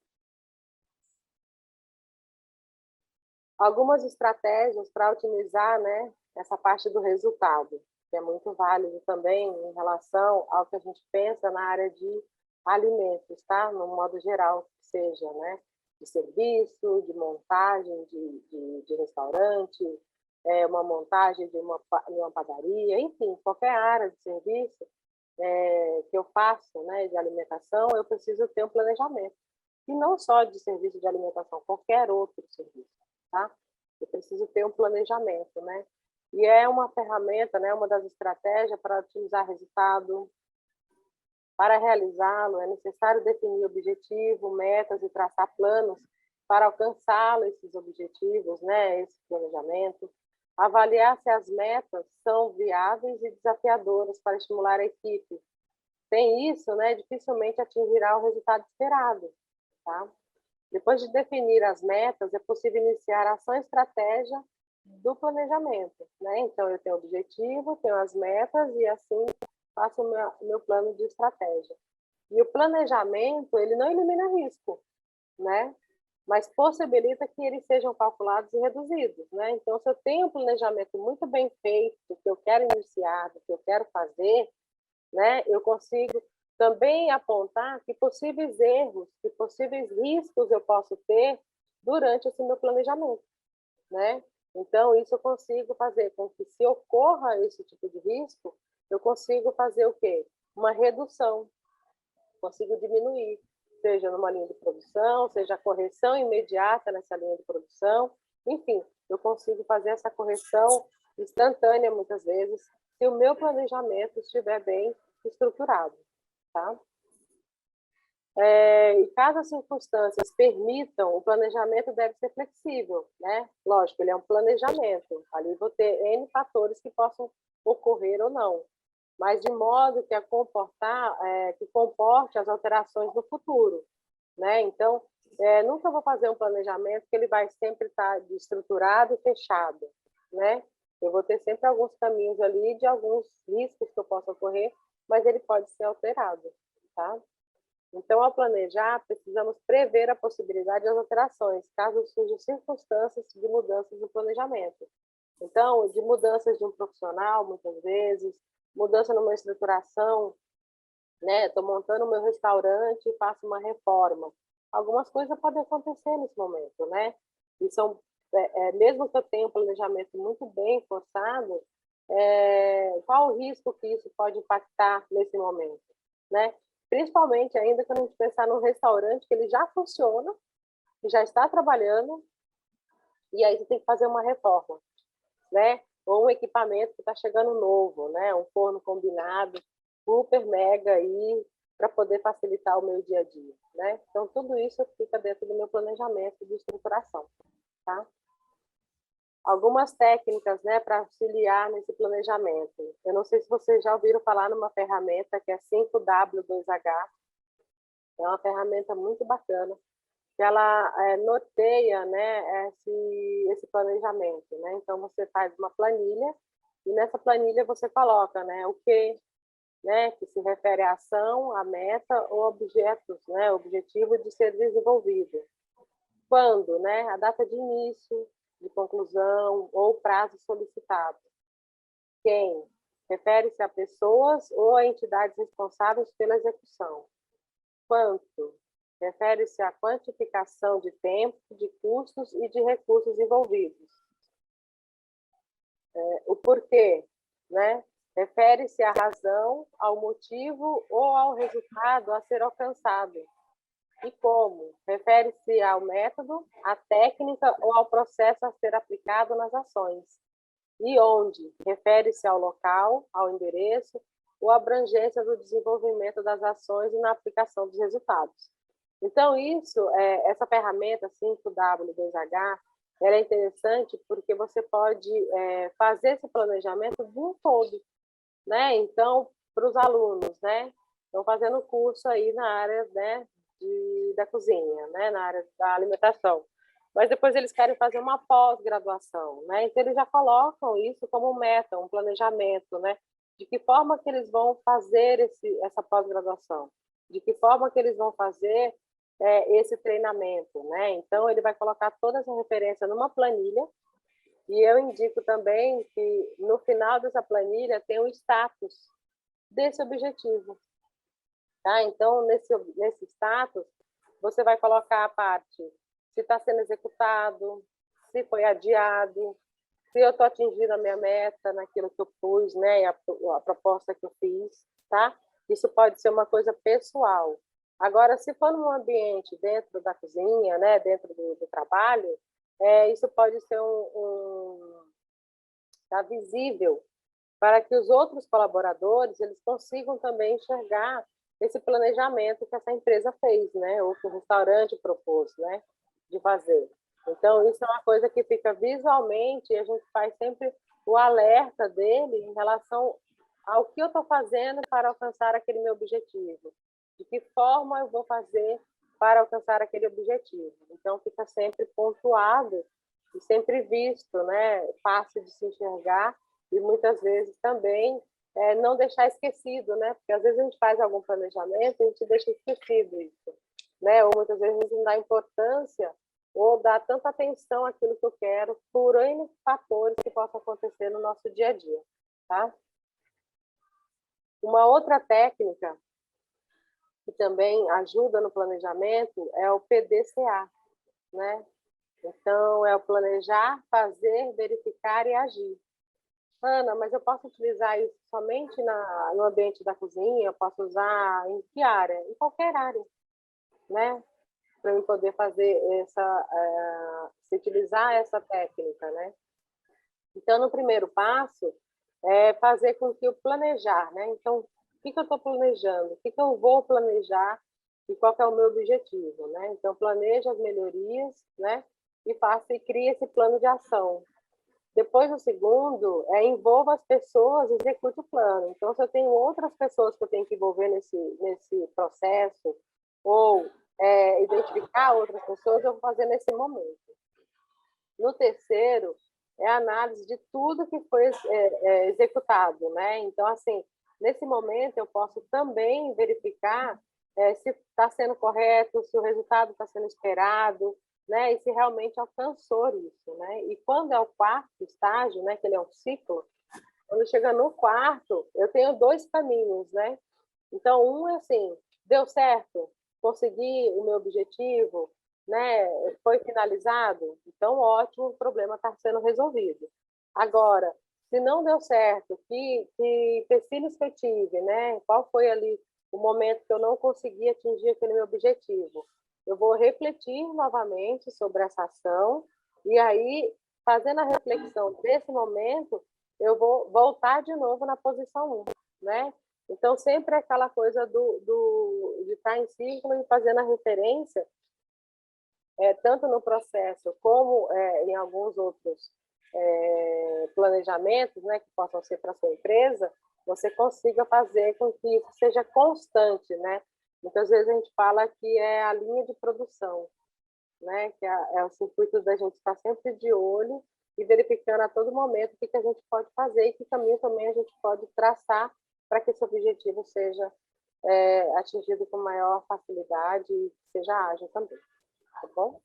Algumas estratégias para otimizar, né, essa parte do resultado, que é muito válido também em relação ao que a gente pensa na área de alimentos, tá? No modo geral, que seja, né? De serviço, de montagem de restaurante, uma montagem de uma padaria, enfim, qualquer área de serviço que eu faço, né, de alimentação, eu preciso ter um planejamento. E não só de serviço de alimentação, qualquer outro serviço, tá? Eu preciso ter um planejamento, né? E é uma ferramenta, né, uma das estratégias para otimizar resultado. Para realizá-lo, é necessário definir objetivo, metas e traçar planos para alcançá-lo, esses objetivos, né, esse planejamento. Avaliar se as metas são viáveis e desafiadoras para estimular a equipe. Sem isso, né, dificilmente atingirá o resultado esperado, tá? Depois de definir as metas, é possível iniciar a ação e estratégia do planejamento, né? Então, eu tenho o objetivo, tenho as metas e, assim, faço o meu plano de estratégia. E o planejamento, ele não elimina risco, né? Mas possibilita que eles sejam calculados e reduzidos, né? Então, se eu tenho um planejamento muito bem feito, do que eu quero iniciar, do que eu quero fazer, né? Eu consigo também apontar que possíveis erros, que possíveis riscos eu posso ter durante esse meu planejamento, né? Então, isso eu consigo fazer com que, se ocorra esse tipo de risco, eu consigo fazer o quê? Uma redução, consigo diminuir, seja numa linha de produção, seja a correção imediata nessa linha de produção, enfim, eu consigo fazer essa correção instantânea, muitas vezes, se o meu planejamento estiver bem estruturado, tá? E caso as circunstâncias permitam, o planejamento deve ser flexível, né? Lógico, ele é um planejamento, ali vou ter N fatores que possam ocorrer ou não, mas de modo que que comporte as alterações no futuro, né? Então, nunca vou fazer um planejamento que ele vai sempre estar estruturado e fechado, né? Eu vou ter sempre alguns caminhos ali de alguns riscos que eu possa ocorrer, mas ele pode ser alterado, tá? Então, ao planejar, precisamos prever a possibilidade das alterações, caso surjam circunstâncias de mudanças no planejamento. Então, de mudanças de um profissional, muitas vezes, mudança numa estruturação né? Estou montando o meu restaurante e faço uma reforma. Algumas coisas podem acontecer nesse momento, né? E são, mesmo que eu tenha um planejamento muito bem forçado, qual o risco que isso pode impactar nesse momento, né? Principalmente ainda quando a gente pensar num restaurante que ele já funciona, que já está trabalhando, e aí você tem que fazer uma reforma, né? Ou um equipamento que está chegando novo, né? Um forno combinado, super mega aí, para poder facilitar o meu dia a dia, né? Então, tudo isso fica dentro do meu planejamento de estruturação, tá? Algumas técnicas, né, para auxiliar nesse planejamento. Eu não sei se vocês já ouviram falar numa ferramenta que é 5W2H. É uma ferramenta muito bacana, que ela norteia, né, esse planejamento, né? Então, você faz uma planilha e nessa planilha você coloca, né, o que, né, que se refere à ação, à meta ou objetos, né, objetivo de ser desenvolvido. Quando, né, a data de início, de conclusão ou prazo solicitado. Quem? Refere-se a pessoas ou a entidades responsáveis pela execução. Quanto? Refere-se à quantificação de tempo, de custos e de recursos envolvidos. O porquê, né? Refere-se à razão, ao motivo ou ao resultado a ser alcançado. E como? Refere-se ao método, à técnica ou ao processo a ser aplicado nas ações. E onde? Refere-se ao local, ao endereço ou à abrangência do desenvolvimento das ações e na aplicação dos resultados. Então, essa ferramenta 5W2H, ela é interessante porque você pode fazer esse planejamento de um todo, né? Então, para os alunos, né? Estão fazendo curso aí na área, né, da cozinha, né, na área da alimentação. Mas depois eles querem fazer uma pós-graduação, né? Então eles já colocam isso como meta, um planejamento, né? De que forma que eles vão fazer essa pós-graduação? De que forma que eles vão fazer esse treinamento, né? Então ele vai colocar toda essa referência numa planilha e eu indico também que no final dessa planilha tem o status desse objetivo. Tá? Então, nesse status, você vai colocar a parte se está sendo executado, se foi adiado, se eu estou atingindo a minha meta naquilo que eu pus, né, a proposta que eu fiz, tá? Isso pode ser uma coisa pessoal. Agora, se for num ambiente dentro da cozinha, né, dentro do trabalho, isso pode ser tá visível para que os outros colaboradores eles consigam também enxergar esse planejamento que essa empresa fez, né? Ou que o restaurante propôs, né? De fazer. Então, isso é uma coisa que fica visualmente e a gente faz sempre o alerta dele em relação ao que eu estou fazendo para alcançar aquele meu objetivo. De que forma eu vou fazer para alcançar aquele objetivo. Então, fica sempre pontuado e sempre visto, né? Fácil de se enxergar e muitas vezes também não deixar esquecido, né? Porque às vezes a gente faz algum planejamento e a gente deixa esquecido isso, né? Ou muitas vezes a gente não dá importância ou dá tanta atenção àquilo que eu quero por N fatores que possam acontecer no nosso dia a dia, tá? Uma outra técnica que também ajuda no planejamento é o PDCA, né? Então, é o planejar, fazer, verificar e agir. Ana, mas eu posso utilizar isso somente no ambiente da cozinha? Eu posso usar em que área? Em qualquer área, né? Para eu poder fazer se utilizar essa técnica, né? Então, no primeiro passo, é fazer com que eu planejar, né? Então, o que eu estou planejando? O que eu vou planejar? E qual que é o meu objetivo, né? Então, planeja as melhorias, né? E faça e crie esse plano de ação. Depois, o segundo, envolva as pessoas e execute o plano. Então, se eu tenho outras pessoas que eu tenho que envolver nesse processo, ou identificar outras pessoas, eu vou fazer nesse momento. No terceiro, é a análise de tudo que foi executado, né? Então, assim, nesse momento, eu posso também verificar se está sendo correto, se o resultado está sendo esperado, né? E se realmente alcançou isso, né? E quando é o quarto estágio, né? Que ele é um ciclo, quando chega no quarto, eu tenho dois caminhos, né? Então, um é assim, deu certo, consegui o meu objetivo, né? Foi finalizado, então ótimo, o problema está sendo resolvido. Agora, se não deu certo, que empecilhos que eu tive, né? Qual foi ali o momento que eu não consegui atingir aquele meu objetivo? Eu vou refletir novamente sobre essa ação e aí, fazendo a reflexão desse momento, eu vou voltar de novo na posição 1, né? Então, sempre aquela coisa de estar em círculo e fazendo a referência, tanto no processo como em alguns outros planejamentos, né, que possam ser para a sua empresa, você consiga fazer com que isso seja constante, né? Muitas vezes a gente fala que é a linha de produção, né? Que é o circuito da gente estar sempre de olho e verificando a todo momento o que a gente pode fazer e que caminho também a gente pode traçar para que esse objetivo seja atingido com maior facilidade e seja ágil também, tá bom?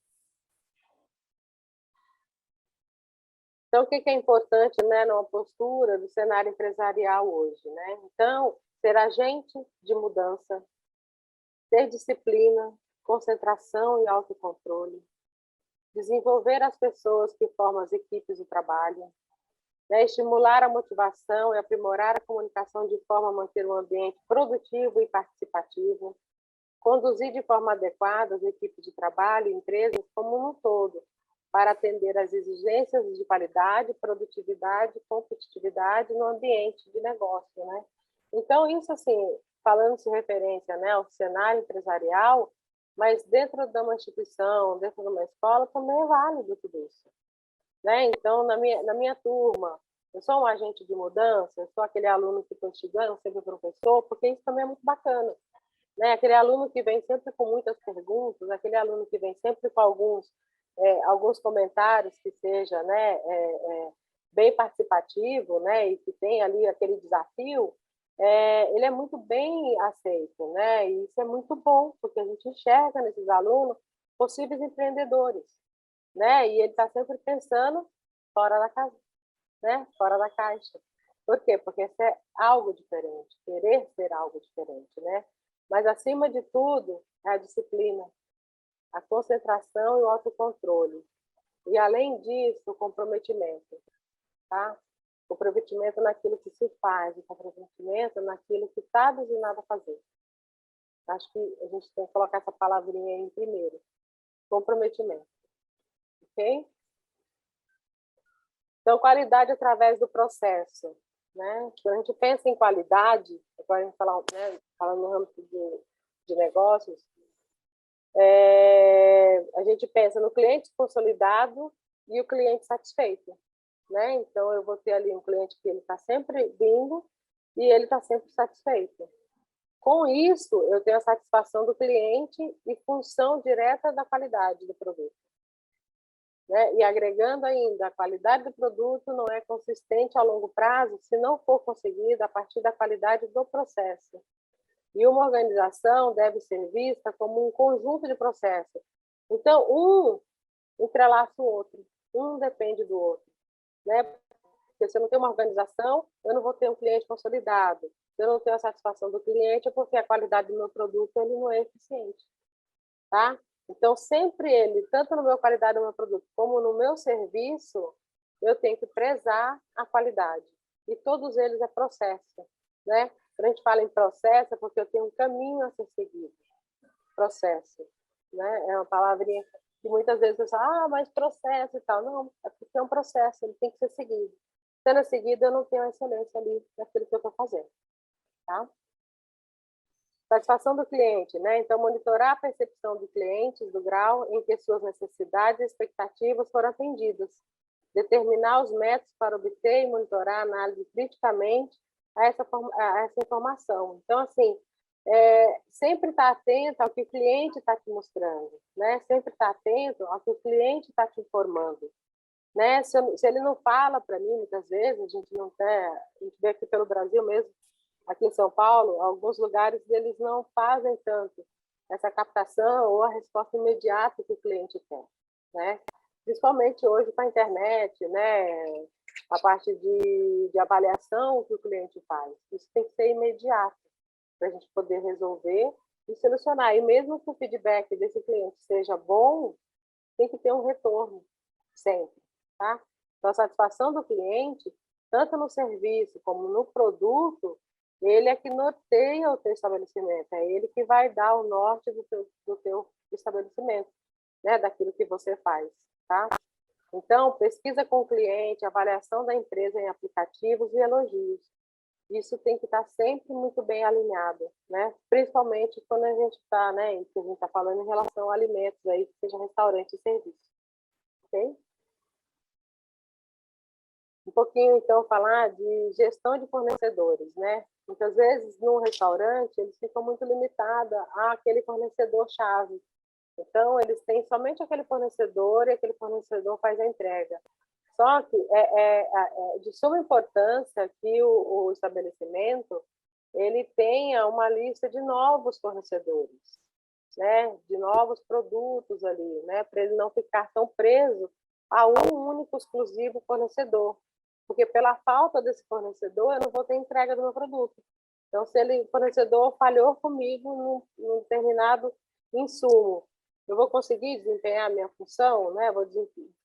Então, o que é importante, né, numa postura do cenário empresarial hoje, né? Então, ser agente de mudança, ter disciplina, concentração e autocontrole, desenvolver as pessoas que formam as equipes de trabalho, né, estimular a motivação e aprimorar a comunicação de forma a manter um ambiente produtivo e participativo, conduzir de forma adequada as equipes de trabalho e empresas como um todo, para atender às exigências de qualidade, produtividade e competitividade no ambiente de negócio, né? Então, isso, assim, falando-se referência, né, ao cenário empresarial, mas dentro de uma instituição, dentro de uma escola, também é válido tudo isso, né? Então, na minha turma, eu sou um agente de mudança, eu sou aquele aluno que estou instigando sempre o professor, porque isso também é muito bacana, né? Aquele aluno que vem sempre com muitas perguntas, aquele aluno que vem sempre com alguns comentários que seja, né, bem participativo, né, e que tem ali aquele desafio, ele é muito bem aceito, né? E isso é muito bom, porque a gente enxerga nesses alunos possíveis empreendedores, né? E ele está sempre pensando fora da casa, né? Fora da caixa. Por quê? Porque isso é algo diferente, querer ser algo diferente, né? Mas, acima de tudo, é a disciplina, a concentração e o autocontrole. E, além disso, o comprometimento, tá? O comprometimento naquilo que se faz, o comprometimento naquilo que está destinado a fazer. Acho que a gente tem que colocar essa palavrinha aí em primeiro. Comprometimento. Ok? Então, qualidade através do processo, né? Quando a gente pensa em qualidade, agora a gente fala, né, falando no âmbito de negócios, a gente pensa no cliente consolidado e o cliente satisfeito, né? Então, eu vou ter ali um cliente que ele está sempre vindo e ele está sempre satisfeito. Com isso, eu tenho a satisfação do cliente e função direta da qualidade do produto, né? E agregando ainda, a qualidade do produto não é consistente a longo prazo se não for conseguida a partir da qualidade do processo. E uma organização deve ser vista como um conjunto de processos. Então, um entrelaça o outro, um depende do outro, né? Porque se eu não tenho uma organização, eu não vou ter um cliente consolidado. Se eu não tenho a satisfação do cliente, é porque a qualidade do meu produto ele não é eficiente, tá? Então, sempre ele, tanto no meu qualidade do meu produto, como no meu serviço, eu tenho que prezar a qualidade. E todos eles é processo, né? Quando a gente fala em processo, é porque eu tenho um caminho a ser seguido. Processo, né? É uma palavrinha que muitas vezes eu falo, mas processo e tal. Não, é porque é um processo, ele tem que ser seguido. Sendo seguido, eu não tenho a excelência ali naquilo que eu estou fazendo, tá? Satisfação do cliente, né? Então, monitorar a percepção do cliente, do grau em que suas necessidades e expectativas foram atendidas. Determinar os métodos para obter e monitorar a análise criticamente a essa informação. Então, assim, sempre estar atento ao que o cliente está te mostrando, né? Sempre estar atento ao que o cliente está te informando, né? Se ele não fala para mim, muitas vezes, a gente vê aqui pelo Brasil mesmo, aqui em São Paulo, alguns lugares eles não fazem tanto essa captação ou a resposta imediata que o cliente quer, né? Principalmente hoje com a internet, né? A parte de avaliação que o cliente faz. Isso tem que ser imediato, para a gente poder resolver e solucionar. E mesmo que o feedback desse cliente seja bom, tem que ter um retorno, sempre, tá? Então, a satisfação do cliente, tanto no serviço como no produto, ele é que norteia o teu estabelecimento, é ele que vai dar o norte do teu estabelecimento, né? Daquilo que você faz, tá? Então, pesquisa com o cliente, avaliação da empresa em aplicativos e elogios. Isso tem que estar sempre muito bem alinhado, né? Principalmente quando a gente está, né? Que a gente está falando em relação a alimentos aí, que seja restaurante e serviço, ok? Um pouquinho, então, falar de gestão de fornecedores, né? Muitas vezes, num restaurante, eles ficam muito limitados àquele fornecedor-chave. Então, eles têm somente aquele fornecedor e aquele fornecedor faz a entrega. Só que é de suma importância que o estabelecimento ele tenha uma lista de novos fornecedores, né? De novos produtos ali, né? Para ele não ficar tão preso a um único exclusivo fornecedor. Porque pela falta desse fornecedor, eu não vou ter entrega do meu produto. Então, se o fornecedor falhou comigo num determinado insumo, eu vou conseguir desempenhar a minha função, né? Vou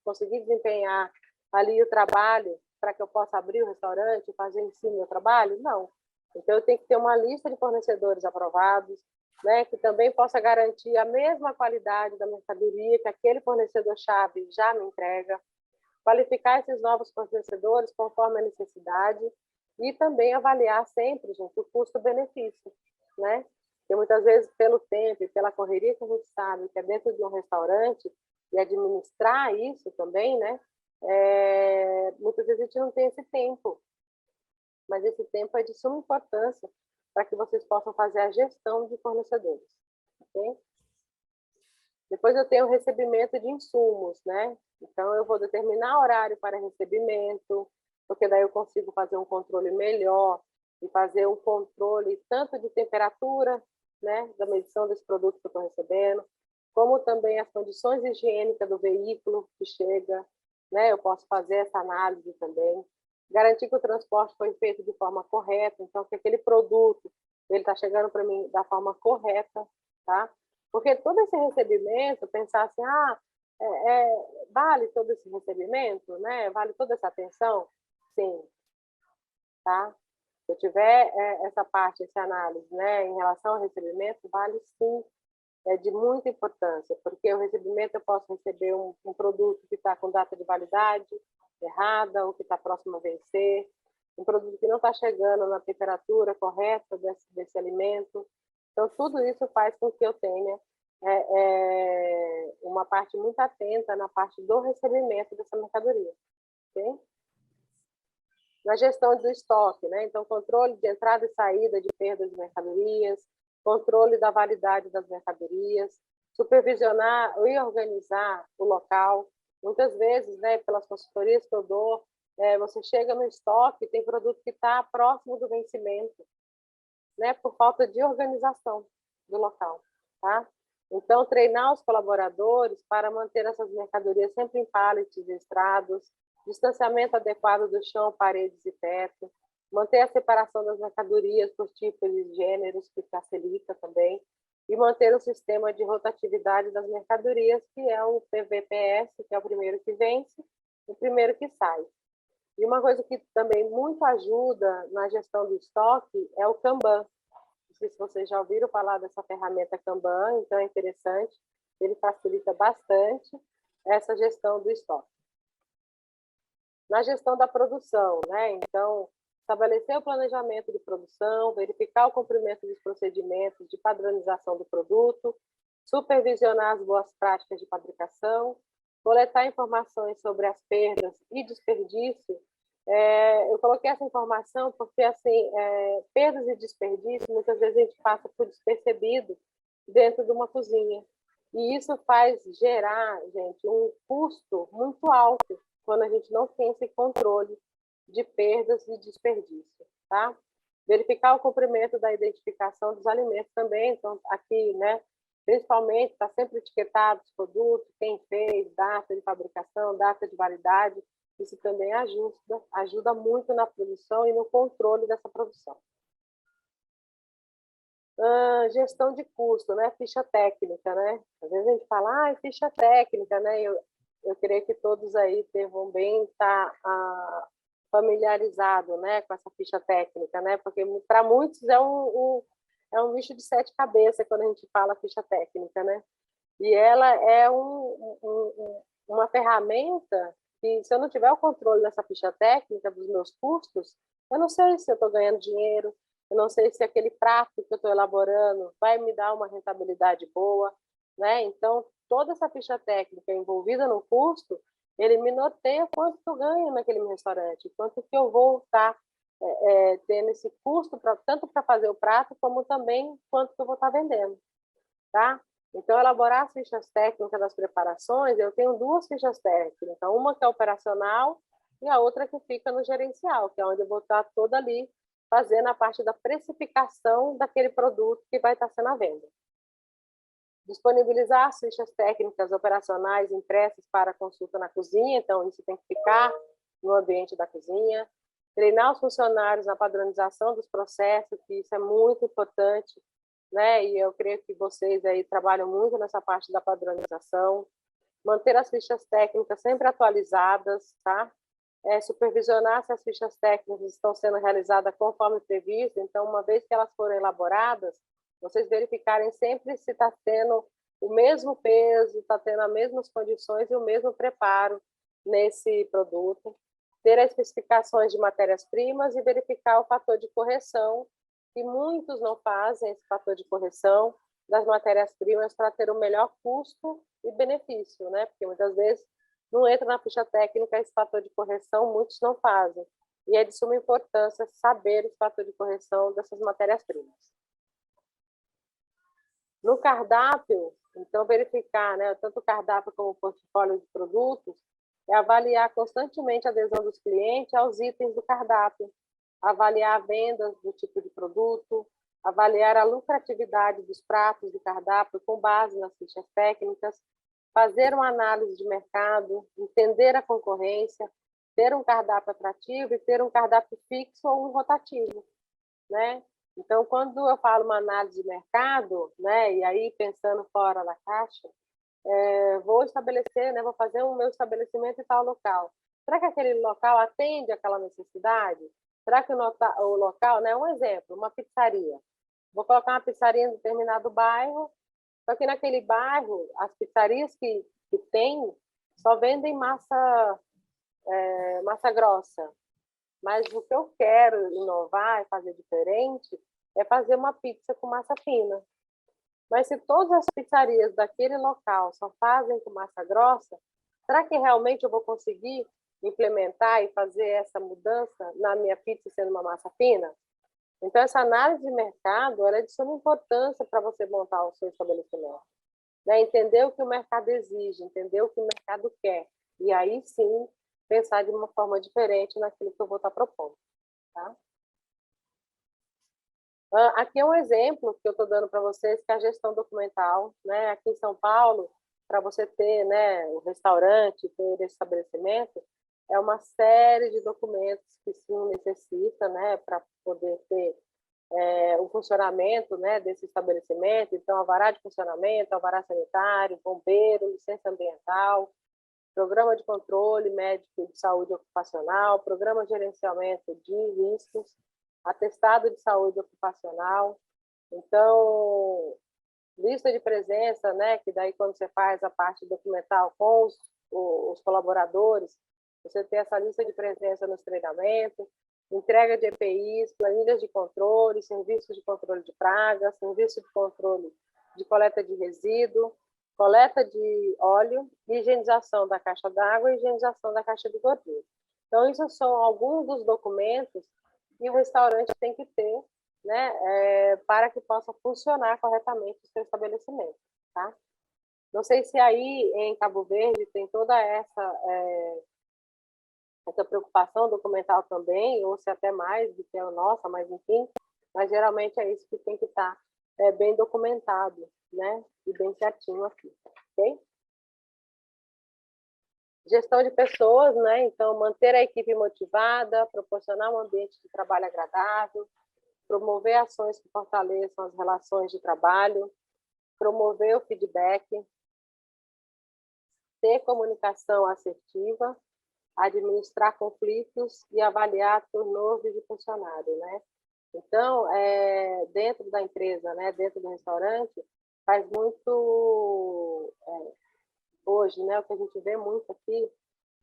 conseguir desempenhar ali o trabalho para que eu possa abrir o restaurante e fazer em si o meu trabalho? Não. Então, eu tenho que ter uma lista de fornecedores aprovados, né? Que também possa garantir a mesma qualidade da mercadoria que aquele fornecedor-chave já me entrega, qualificar esses novos fornecedores conforme a necessidade e também avaliar sempre, gente, o custo-benefício, né? Porque muitas vezes, pelo tempo e pela correria que a gente sabe que é dentro de um restaurante, e administrar isso também, né? Muitas vezes a gente não tem esse tempo, mas esse tempo é de suma importância para que vocês possam fazer a gestão de fornecedores, ok? Depois eu tenho o recebimento de insumos, né? Então, eu vou determinar horário para recebimento, porque daí eu consigo fazer um controle melhor e fazer um controle tanto de temperatura, né, da medição desse produto que eu estou recebendo, como também as condições higiênicas do veículo que chega, né? Eu posso fazer essa análise também. Garantir que o transporte foi feito de forma correta, então que aquele produto ele está chegando para mim da forma correta, tá? Porque todo esse recebimento, pensar assim, vale todo esse recebimento, né? Vale toda essa atenção? Sim, tá? Se eu tiver essa parte, essa análise, né, em relação ao recebimento, vale sim, é de muita importância, porque o recebimento eu posso receber um produto que está com data de validade errada, ou que está próximo a vencer, um produto que não está chegando na temperatura correta desse alimento. Então, tudo isso faz com que eu tenha uma parte muito atenta na parte do recebimento dessa mercadoria. Okay? Na gestão do estoque, né? Então, controle de entrada e saída de perdas de mercadorias, controle da validade das mercadorias, supervisionar e organizar o local. Muitas vezes, né, pelas consultorias que eu dou, você chega no estoque e tem produto que está próximo do vencimento, né, por falta de organização do local, tá? Então, treinar os colaboradores para manter essas mercadorias sempre em pallets listrados, distanciamento adequado do chão, paredes e teto, manter a separação das mercadorias por tipos e gêneros, que facilita também, e manter o sistema de rotatividade das mercadorias, que é o PVPS, que é o primeiro que vence, o primeiro que sai. E uma coisa que também muito ajuda na gestão do estoque é o Kanban. Não sei se vocês já ouviram falar dessa ferramenta Kanban, então é interessante, ele facilita bastante essa gestão do estoque. Na gestão da produção, né? Então, estabelecer o planejamento de produção, verificar o cumprimento dos procedimentos de padronização do produto, supervisionar as boas práticas de fabricação, coletar informações sobre as perdas e desperdício. Eu coloquei essa informação porque, assim, perdas e desperdício, muitas vezes a gente passa por despercebido dentro de uma cozinha. E isso faz gerar, gente, um custo muito alto quando a gente não tem esse controle de perdas e desperdício, tá? Verificar o cumprimento da identificação dos alimentos também, então aqui, né, principalmente está sempre etiquetado os produtos, quem fez, data de fabricação, data de validade, isso também ajuda muito na produção e no controle dessa produção. Gestão de custo, né? Ficha técnica, né? Às vezes a gente fala, ficha técnica, né? Eu creio que todos aí devam bem estar familiarizados, né, com essa ficha técnica, né? Porque para muitos é um bicho de 7 cabeças quando a gente fala ficha técnica, né? E ela é uma ferramenta que, se eu não tiver o controle dessa ficha técnica dos meus custos, eu não sei se eu estou ganhando dinheiro, eu não sei se aquele prato que eu estou elaborando vai me dar uma rentabilidade boa, né? Então, toda essa ficha técnica envolvida no custo, ele me norteia quanto que eu ganho naquele restaurante, quanto que eu vou estar tendo esse custo, tanto para fazer o prato, como também quanto que eu vou estar vendendo, tá? Então, elaborar as fichas técnicas das preparações, eu tenho 2 fichas técnicas, uma que é operacional e a outra que fica no gerencial, que é onde eu vou estar toda ali fazendo a parte da precificação daquele produto que vai estar sendo à venda. Disponibilizar as fichas técnicas operacionais impressas para consulta na cozinha, então isso tem que ficar no ambiente da cozinha. Treinar os funcionários na padronização dos processos, que isso é muito importante, né? E eu creio que vocês aí trabalham muito nessa parte da padronização. Manter as fichas técnicas sempre atualizadas, tá? Supervisionar se as fichas técnicas estão sendo realizadas conforme previsto. Então, uma vez que elas forem elaboradas, vocês verificarem sempre se está tendo o mesmo peso, está tendo as mesmas condições e o mesmo preparo nesse produto. Ter as especificações de matérias-primas e verificar o fator de correção, que muitos não fazem esse fator de correção das matérias-primas para ter o melhor custo e benefício, né? Porque muitas vezes não entra na ficha técnica esse fator de correção, muitos não fazem. E é de suma importância saber esse fator de correção dessas matérias-primas. No cardápio, então, verificar, né, tanto o cardápio como o portfólio de produtos, é avaliar constantemente a adesão dos clientes aos itens do cardápio, avaliar vendas do tipo de produto, avaliar a lucratividade dos pratos do cardápio com base nas fichas técnicas, fazer uma análise de mercado, entender a concorrência, ter um cardápio atrativo e ter um cardápio fixo ou um rotativo, né? Então, quando eu falo uma análise de mercado, né, e aí pensando fora da caixa, vou estabelecer, né, vou fazer o meu estabelecimento em tal local. Será que aquele local atende aquela necessidade? Será que o local, né, um exemplo, uma pizzaria. Vou colocar uma pizzaria em determinado bairro, só que naquele bairro, as pizzarias que tem só vendem massa grossa. Mas o que eu quero inovar e fazer diferente é fazer uma pizza com massa fina. Mas se todas as pizzarias daquele local só fazem com massa grossa, será que realmente eu vou conseguir implementar e fazer essa mudança na minha pizza sendo uma massa fina? Então, essa análise de mercado ela é de suma importância para você montar o seu estabelecimento. Né? Entender o que o mercado exige, entender o que o mercado quer. E aí, sim, pensar de uma forma diferente naquilo que eu vou estar propondo. Tá? Aqui é um exemplo que eu estou dando para vocês, que é a gestão documental. Né? Aqui em São Paulo, para você ter, né, um restaurante, ter esse estabelecimento, é uma série de documentos que sim necessita, né, para poder ter o funcionamento, né, desse estabelecimento. Então, alvará de funcionamento, alvará sanitário, bombeiro, licença ambiental, programa de controle médico de saúde ocupacional, programa de gerenciamento de riscos, atestado de saúde ocupacional. Então, lista de presença, né, que daí quando você faz a parte documental com os colaboradores, você tem essa lista de presença nos treinamentos, entrega de EPIs, planilhas de controle, serviços de controle de pragas, serviço de controle de coleta de resíduo, coleta de óleo, higienização da caixa d'água e higienização da caixa de gordura. Então, isso são alguns dos documentos que o restaurante tem que ter, né, para que possa funcionar corretamente o seu estabelecimento. Tá? Não sei se aí em Cabo Verde tem toda essa preocupação documental também, ou se até mais do que a nossa, mas enfim, mas geralmente é isso que tem que estar bem documentado, né, e bem certinho aqui, ok? Gestão de pessoas, né, então manter a equipe motivada, proporcionar um ambiente de trabalho agradável, promover ações que fortaleçam as relações de trabalho, promover o feedback, ter comunicação assertiva, administrar conflitos e avaliar turnover de funcionário, né? Então, dentro da empresa, né, dentro do restaurante, faz muito, hoje, né, o que a gente vê muito aqui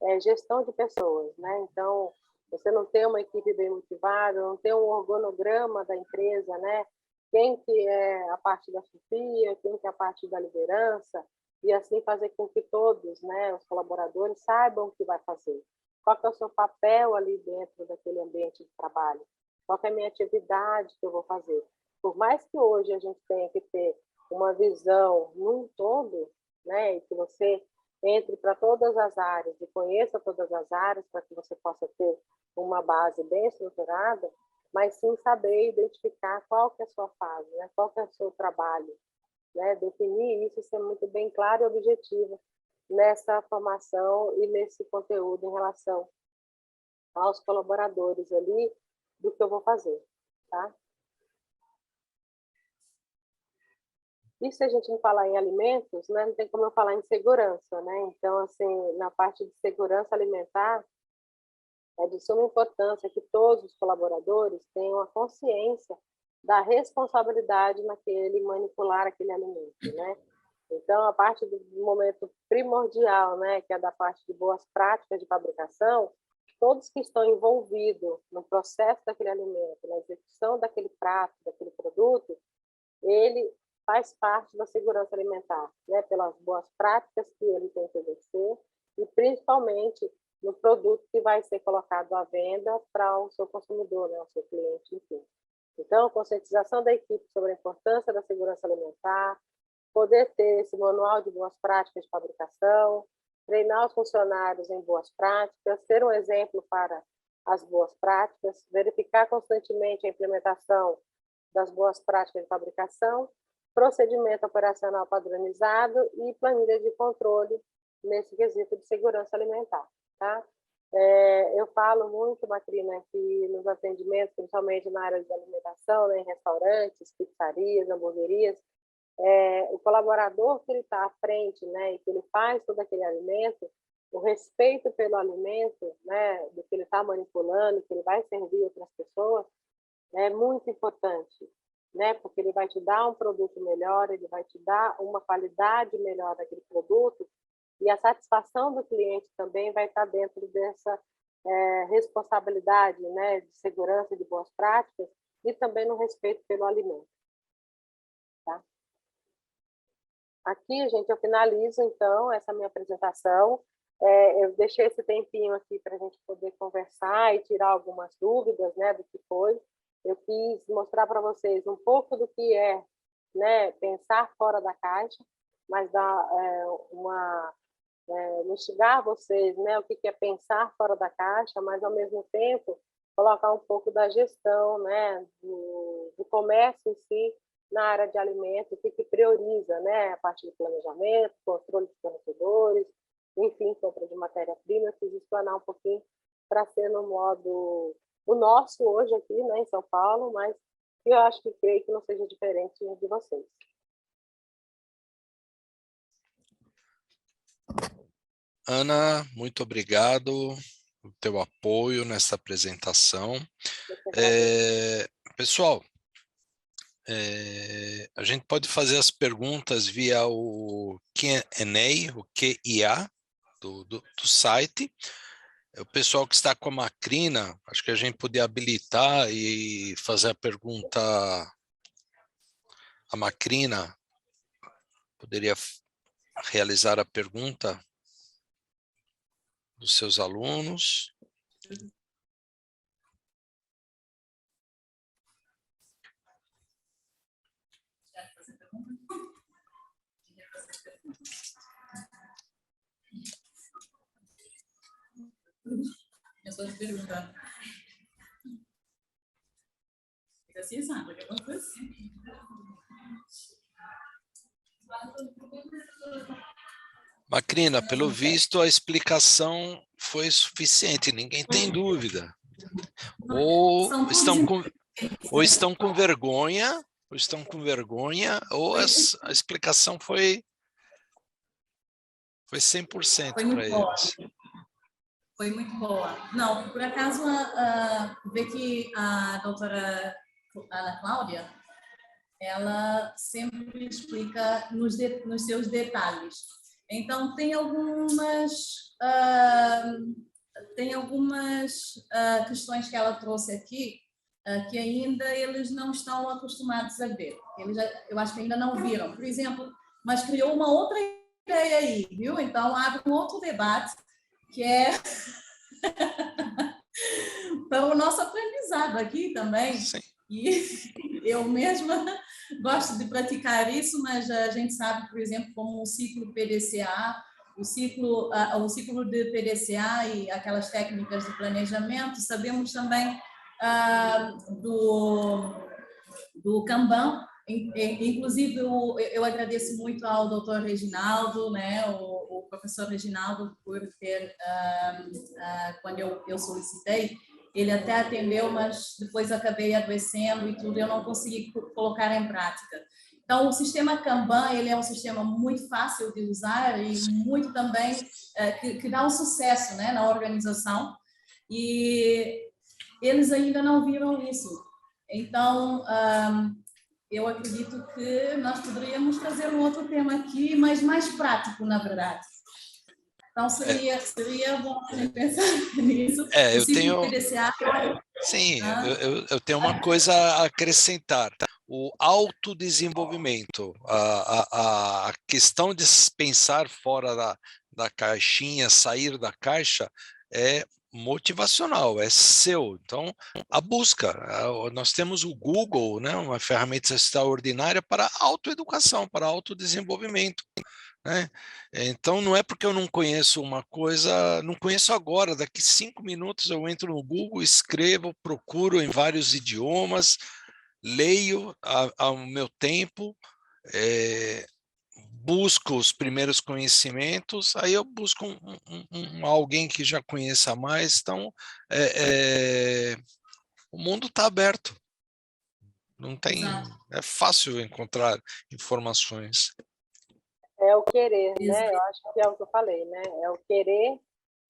é gestão de pessoas, né? Então, você não tem uma equipe bem motivada, não tem um organograma da empresa, né? Quem que é a parte da chefia, quem que é a parte da liderança, e assim fazer com que todos, né, os colaboradores saibam o que vai fazer. Qual que é o seu papel ali dentro daquele ambiente de trabalho? Qual que é a minha atividade que eu vou fazer? Por mais que hoje a gente tenha que ter uma visão num todo, né, e que você entre para todas as áreas e conheça todas as áreas para que você possa ter uma base bem estruturada, mas sim saber identificar qual que é a sua fase, né, qual que é o seu trabalho, né, definir isso, ser muito bem claro e objetivo nessa formação e nesse conteúdo em relação aos colaboradores ali do que eu vou fazer, tá? E se a gente não falar em alimentos, né, não tem como eu falar em segurança, né? Então, assim, na parte de segurança alimentar, é de suma importância que todos os colaboradores tenham a consciência da responsabilidade naquele manipular aquele alimento, né? Então, a parte do momento primordial, né, que é da parte de boas práticas de fabricação, todos que estão envolvidos no processo daquele alimento, na execução daquele prato, daquele produto, ele faz parte da segurança alimentar, né, pelas boas práticas que ele tem que exercer e principalmente no produto que vai ser colocado à venda para o seu consumidor, né, o seu cliente, enfim. Então, conscientização da equipe sobre a importância da segurança alimentar, poder ter esse manual de boas práticas de fabricação, treinar os funcionários em boas práticas, ser um exemplo para as boas práticas, verificar constantemente a implementação das boas práticas de fabricação, procedimento operacional padronizado e planilha de controle nesse quesito de segurança alimentar, tá? Eu falo muito, Macrina, que nos atendimentos, principalmente na área de alimentação, né, em restaurantes, pizzarias, hamburguerias, o colaborador que ele está à frente, né, e que ele faz todo aquele alimento, o respeito pelo alimento, né, do que ele está manipulando, que ele vai servir outras pessoas, é muito importante, né, porque ele vai te dar um produto melhor, ele vai te dar uma qualidade melhor daquele produto, e a satisfação do cliente também vai estar dentro dessa responsabilidade, né, de segurança e de boas práticas, e também no respeito pelo alimento. Tá? Aqui, gente, eu finalizo, então, essa minha apresentação. Eu deixei esse tempinho aqui para a gente poder conversar e tirar algumas dúvidas, né, do que foi. Eu quis mostrar para vocês um pouco do que é, né, pensar fora da caixa, mas instigar vocês, né, o que é pensar fora da caixa, mas, ao mesmo tempo, colocar um pouco da gestão, né, do comércio em si, na área de alimentos, o que prioriza, né, a parte de planejamento, controle de fornecedores, enfim, compra de matéria-prima. Eu quis explanar um pouquinho para ser no modo o nosso hoje aqui, né, em São Paulo, mas eu acho que creio que não seja diferente de vocês. Ana, muito obrigado pelo teu apoio nessa apresentação. Pessoal, a gente pode fazer as perguntas via o Q&A, o QIA do site. O pessoal que está com a Macrina, acho que a gente podia habilitar e fazer a pergunta. A Macrina poderia realizar a pergunta dos seus alunos. Eu estou te perguntando. Fica assim, Sandra, que eu vou fazer. Macrina, pelo visto, a explicação foi suficiente, ninguém tem dúvida. Ou ou estão com vergonha, ou a explicação foi 100% para eles. Foi muito boa. Não, por acaso, vê que a doutora Ana Cláudia, ela sempre explica nos seus detalhes. Então, tem algumas questões que ela trouxe aqui que ainda eles não estão acostumados a ver. Eu acho que ainda não viram. Por exemplo, mas criou uma outra ideia aí, viu? Então, abre um outro debate que é para o nosso aprendizado aqui também. Sim. E eu mesma gosto de praticar isso, mas a gente sabe, por exemplo, como o ciclo PDCA, o ciclo de PDCA e aquelas técnicas de planejamento, sabemos também do Kanban. Inclusive, eu agradeço muito ao doutor Reginaldo, né, o professor Reginaldo, por ter, quando eu solicitei, ele até atendeu, mas depois acabei adoecendo e tudo, eu não consegui colocar em prática. Então, o sistema Kanban, ele é um sistema muito fácil de usar e muito também que dá um sucesso, né, na organização, e eles ainda não viram isso. Então, eu acredito que nós poderíamos trazer um outro tema aqui, mas mais prático, na verdade. Então, seria bom a gente pensar nisso. Eu tenho... PDCA... Sim, eu tenho uma coisa a acrescentar. O autodesenvolvimento, a questão de pensar fora da caixinha, sair da caixa, é motivacional, é seu. Então, a busca. Nós temos o Google, né, uma ferramenta extraordinária para autoeducação, para autodesenvolvimento. Né? Então, não é porque eu não conheço uma coisa, não conheço agora, daqui 5 minutos eu entro no Google, escrevo, procuro em vários idiomas, leio ao meu tempo, busco os primeiros conhecimentos, aí eu busco alguém que já conheça mais. Então, o mundo está aberto, não tem, é fácil encontrar informações. É o querer, né? Eu acho que é o que eu falei, né? É o querer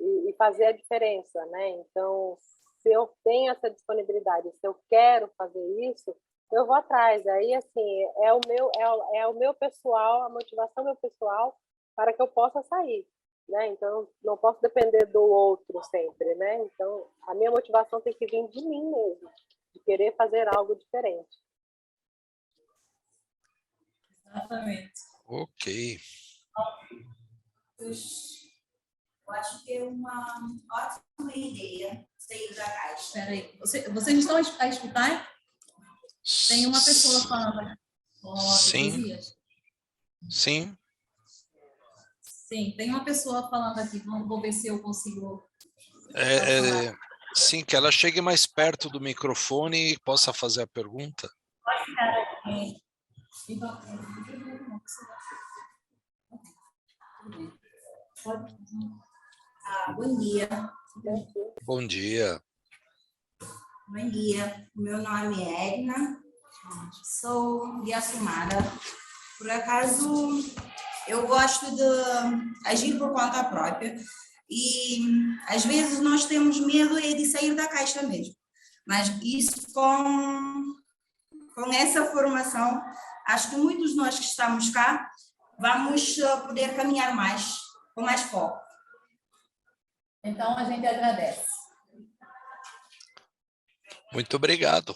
e fazer a diferença, né? Então, se eu tenho essa disponibilidade, se eu quero fazer isso, eu vou atrás. Aí, assim, é o meu pessoal, a motivação meu pessoal para que eu possa sair, né? Então, não posso depender do outro sempre, né? Então, a minha motivação tem que vir de mim mesmo, de querer fazer algo diferente. Exatamente. Ok. Eu acho que é uma ótima ideia sair da caixa. Espera aí. Vocês estão a escutar? Tem uma pessoa falando. Sim. Sim. Sim, tem uma pessoa falando aqui. Vou ver se eu consigo. Sim, que ela chegue mais perto do microfone e possa fazer a pergunta. Pode ficar aqui. Bom dia. Bom dia. Bom dia. Meu nome é Edna. Sou de Assumada. Por acaso, eu gosto de agir por conta própria. E, às vezes, nós temos medo de sair da caixa mesmo. Mas isso, com essa formação, acho que muitos de nós que estamos cá vamos poder caminhar mais, com mais foco. Então, a gente agradece. Muito obrigado.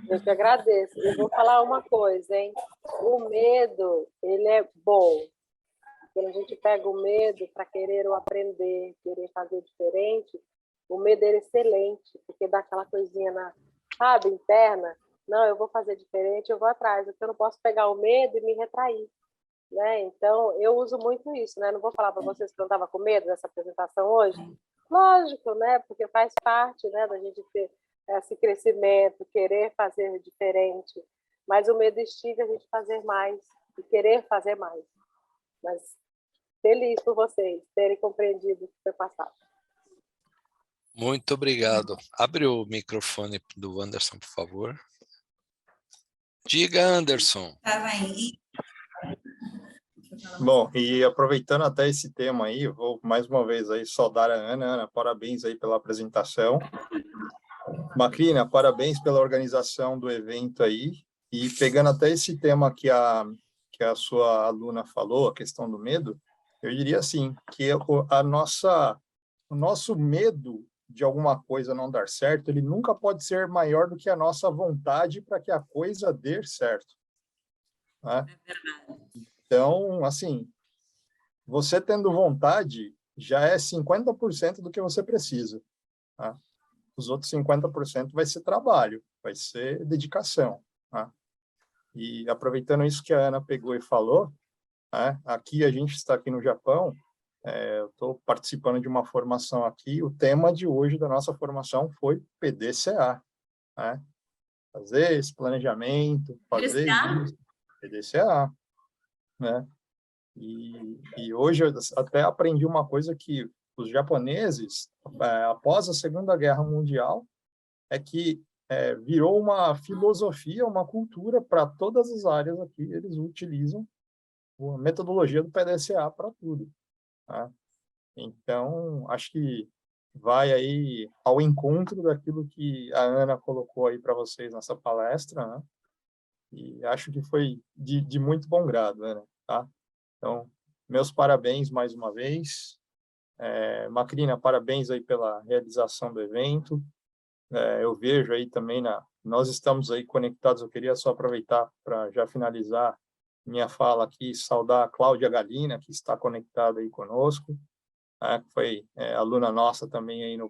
Eu que agradeço. Eu vou falar uma coisa, hein? O medo, ele é bom. Quando a gente pega o medo para querer aprender, querer fazer diferente, o medo é excelente, porque dá aquela coisinha sabe, interna. Não, eu vou fazer diferente, eu vou atrás. Eu não posso pegar o medo e me retrair, né? Então, eu uso muito isso, né? Não vou falar para vocês que eu não estava com medo dessa apresentação hoje. Lógico, né? Porque faz parte, né, da gente ter esse crescimento, querer fazer diferente. Mas o medo instiga a gente fazer mais e querer fazer mais. Mas feliz por vocês terem compreendido o que foi passado. Muito obrigado. Abre o microfone do Anderson, por favor. Diga, Anderson. Tá bem. Bom, e aproveitando até esse tema aí, eu vou mais uma vez aí saudar a Ana. Ana, parabéns aí pela apresentação. Macrina, parabéns pela organização do evento aí. E pegando até esse tema que a sua aluna falou, a questão do medo, eu diria assim, que o nosso medo de alguma coisa não dar certo, ele nunca pode ser maior do que a nossa vontade para que a coisa dê certo. Né? Então, assim, você tendo vontade já é 50% do que você precisa. Tá? Os outros 50% vai ser trabalho, vai ser dedicação. Tá? E aproveitando isso que a Ana pegou e falou, né, aqui a gente está aqui no Japão, eu estou participando de uma formação aqui, o tema de hoje da nossa formação foi PDCA. Né? Fazer esse planejamento, fazer isso, PDCA. Né? E hoje eu até aprendi uma coisa que os japoneses, após a Segunda Guerra Mundial, é que virou uma filosofia, uma cultura para todas as áreas aqui, eles utilizam a metodologia do PDCA para tudo. Tá? Então, acho que vai aí ao encontro daquilo que a Ana colocou aí para vocês nessa palestra, né? E acho que foi de muito bom grado, Ana, tá? Então, meus parabéns mais uma vez. Macrina, parabéns aí pela realização do evento. Eu vejo aí também, nós estamos aí conectados, eu queria só aproveitar para já finalizar minha fala aqui, saudar a Cláudia Galina, que está conectada aí conosco, que foi aluna nossa também aí no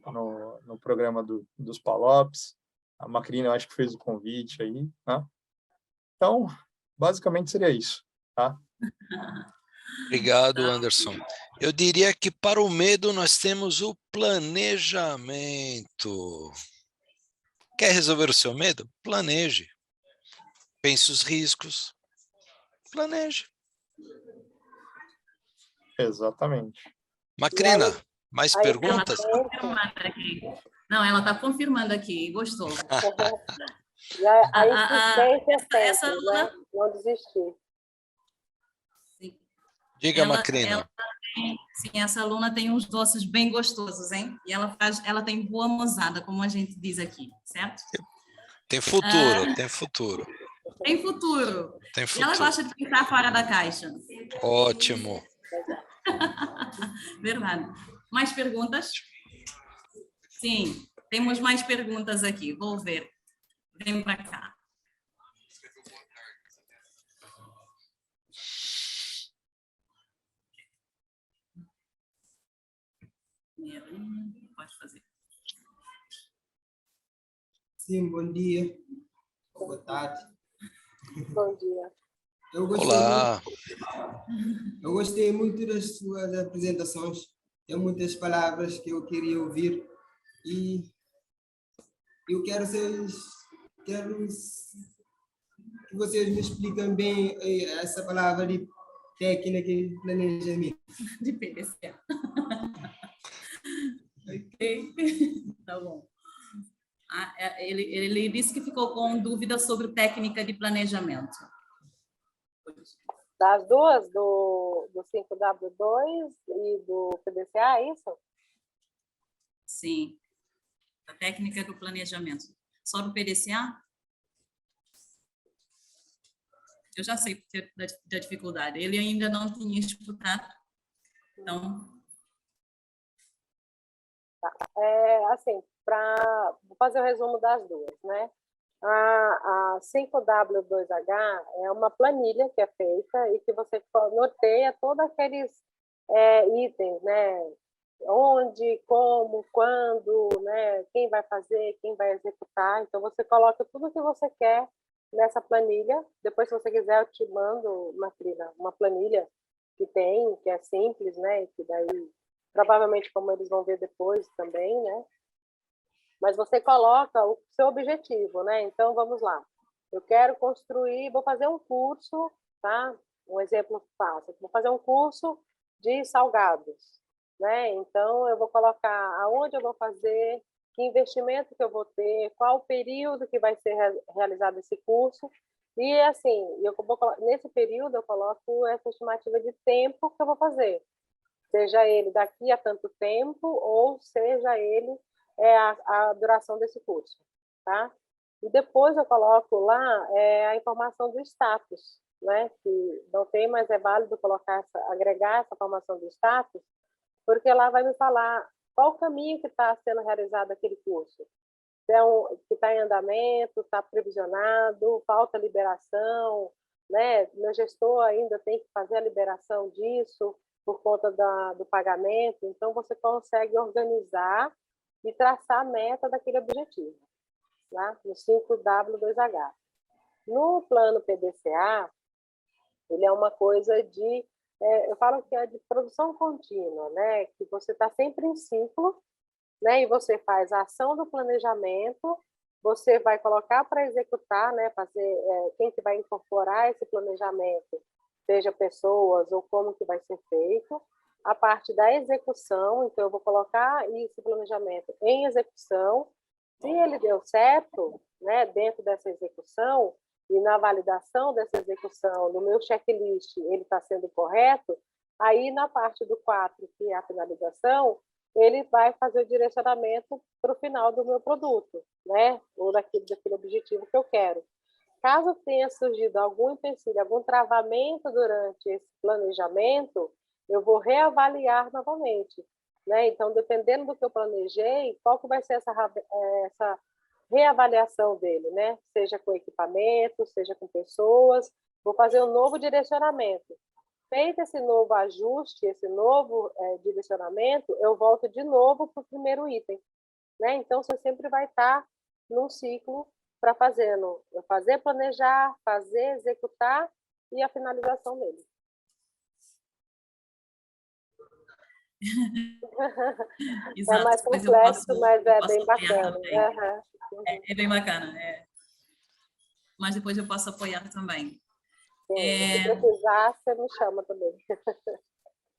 programa dos Palopes. A Macrina, eu acho que fez o convite aí. Né? Então, basicamente seria isso. Tá? Obrigado, Anderson. Eu diria que para o medo nós temos o planejamento. Quer resolver o seu medo? Planeje. Pense os riscos. Planeje. Exatamente. Macrina, mais aí, perguntas? Não, ela está confirmando aqui, gostou. E a insistência essa sempre, né? Não desistir. Sim. Diga, Macrina. Sim, essa aluna tem uns doces bem gostosos, hein? E ela tem boa mozada, como a gente diz aqui, certo? Tem futuro, tem futuro. Tem futuro. Tem E futuro. ela gosta de pensar fora da caixa. Ótimo. Verdade. Mais perguntas? Sim, temos mais perguntas aqui. Vou ver. Vem para cá. Pode fazer. Sim, bom dia. Boa tarde. Bom dia. Olá. Eu gostei muito das suas apresentações. Tem muitas palavras que eu queria ouvir e eu quero que vocês me expliquem bem essa palavra de técnica de planejamento. De PDCA. Ok, tá bom. Ele disse que ficou com dúvida sobre técnica de planejamento. Das duas, do 5W2 e do PDCA, é isso? Sim, a técnica do planejamento. Só do PDCA? Eu já sei da dificuldade. Ele ainda não tinha escutado, então... Assim, vou fazer o resumo das duas, né? A 5W2H é uma planilha que é feita e que você noteia todos aqueles itens, né? Onde, como, quando, né? Quem vai fazer, quem vai executar. Então, você coloca tudo o que você quer nessa planilha. Depois, se você quiser, eu te mando, Macrina, uma planilha que é simples, né? Que daí, provavelmente, como eles vão ver depois também, né? Mas você coloca o seu objetivo, né? Então, vamos lá. Eu quero construir, vou fazer um curso, tá? Um exemplo fácil. Vou fazer um curso de salgados. né? Então, eu vou colocar aonde eu vou fazer, que investimento que eu vou ter, qual o período que vai ser realizado esse curso. E, assim, nesse período eu coloco essa estimativa de tempo que eu vou fazer. Seja ele daqui a tanto tempo, ou seja ele a duração desse curso, tá? E depois eu coloco lá a informação do status, né? Que não tem, mas é válido agregar essa informação do status, porque lá vai me falar qual o caminho que está sendo realizado aquele curso. Se é que está em andamento, está previsionado, falta liberação, né? Meu gestor ainda tem que fazer a liberação disso por conta do pagamento. Então, você consegue organizar e traçar a meta daquele objetivo, tá? No 5W2H. No plano PDCA, ele é uma coisa de... eu falo que é de produção contínua, né? Que você está sempre em ciclo, né? E você faz a ação do planejamento, você vai colocar para executar, né? Quem que vai incorporar esse planejamento, seja pessoas ou como que vai ser feito. A parte da execução, então eu vou colocar esse planejamento em execução. Se ele deu certo, né? Dentro dessa execução e na validação dessa execução, no meu checklist, ele está sendo correto, aí na parte do 4, que é a finalização, ele vai fazer o direcionamento para o final do meu produto, né? Ou daquele objetivo que eu quero. Caso tenha surgido algum empecilho, algum travamento durante esse planejamento, eu vou reavaliar novamente, né? Então, dependendo do que eu planejei, qual que vai ser essa reavaliação dele, né? Seja com equipamento, seja com pessoas, vou fazer um novo direcionamento. Feito esse novo ajuste, esse novo direcionamento, eu volto de novo para o primeiro item, né? Então, você sempre vai estar num ciclo para fazer, planejar, fazer, executar e a finalização dele. Exato, é mais complexo, mas é bem bacana. É bem bacana, mas depois eu posso apoiar também. Sim, se precisar, você me chama também.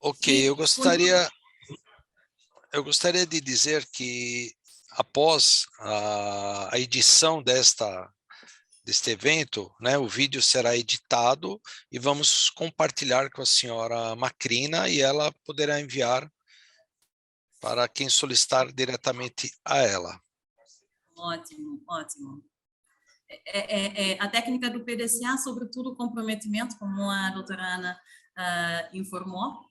Ok, eu gostaria de dizer que após a edição deste evento, né, o vídeo será editado e vamos compartilhar com a senhora Macrina e ela poderá enviar para quem solicitar diretamente a ela. Ótimo, ótimo. A técnica do PDCA, sobretudo o comprometimento, como a doutora Ana informou,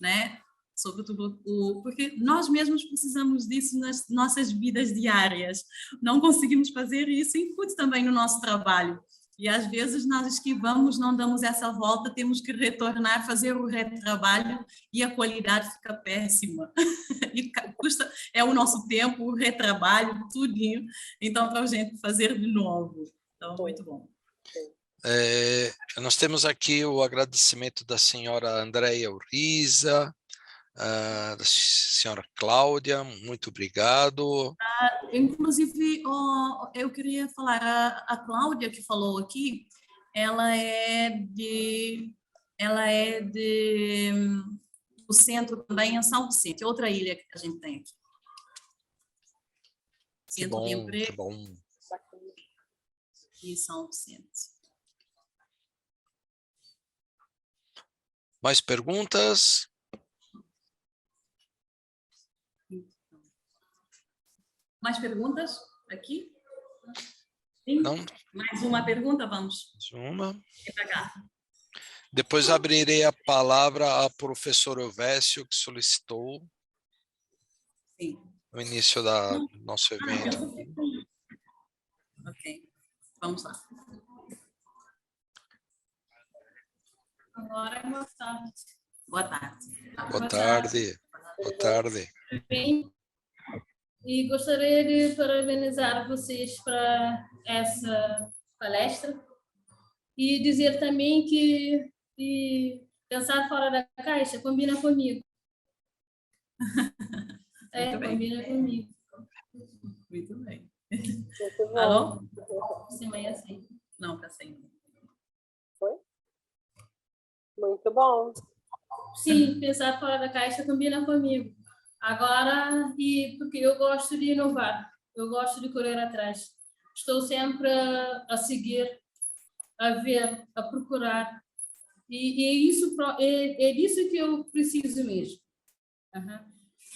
né? Sobretudo porque nós mesmos precisamos disso nas nossas vidas diárias. Não conseguimos fazer isso, incute também no nosso trabalho. E às vezes nós esquivamos, não damos essa volta, temos que retornar, fazer o retrabalho e a qualidade fica péssima. E é o nosso tempo, o retrabalho, tudinho. Então, para a gente fazer de novo. Então, muito bom. Nós temos aqui o agradecimento da senhora Andréia Uriza, da senhora Cláudia, muito obrigado. Inclusive, eu queria falar, a Cláudia que falou aqui, ela é o centro também em São Vicente, outra ilha que a gente tem aqui. Centro de Emprego. Que bom. E São Vicente. Mais perguntas? Mais perguntas aqui? Sim? Não? Mais uma pergunta, vamos. Mais uma. Para cá. Depois abrirei a palavra ao professor Elvésio, que solicitou Sim. no início do nosso evento. Ok, vamos lá. Agora, boa tarde. Boa tarde. Boa tarde. Boa tarde. Bem, e gostaria de parabenizar vocês para essa palestra e dizer também que pensar fora da caixa combina comigo. Combina comigo. Muito bem. Muito bom. Alô? Sim, mas assim. Não, está sem. Foi? Muito bom. sim, pensar fora da caixa combina comigo. Agora, porque eu gosto de inovar, eu gosto de correr atrás. Estou sempre a seguir, a ver, a procurar. E é disso que eu preciso mesmo.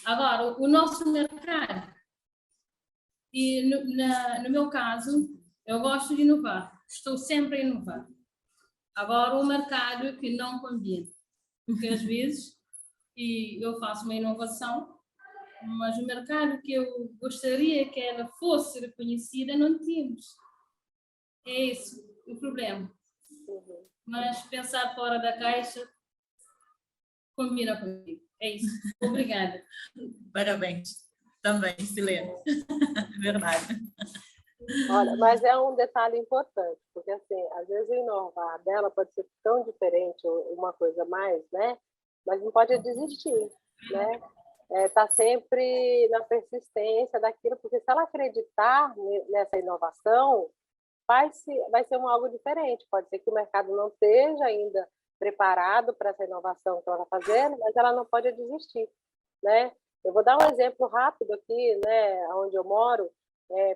Agora, o nosso mercado, e no meu caso, eu gosto de inovar, estou sempre a inovar. Agora, o mercado que não combina, porque às vezes eu faço uma inovação, mas o mercado que eu gostaria que ela fosse reconhecida, não temos. É esse o problema. Mas pensar fora da caixa combina comigo. É isso. Obrigada. Parabéns. Também, Silene. Verdade. Olha, mas é um detalhe importante, porque assim, às vezes o inovar dela pode ser tão diferente, uma coisa mais, né? Mas não pode desistir, né? Tá sempre na persistência daquilo, porque se ela acreditar nessa inovação, vai ser algo diferente. Pode ser que o mercado não esteja ainda preparado para essa inovação que ela está fazendo, mas ela não pode desistir, né? Eu vou dar um exemplo rápido aqui, né? Onde eu moro,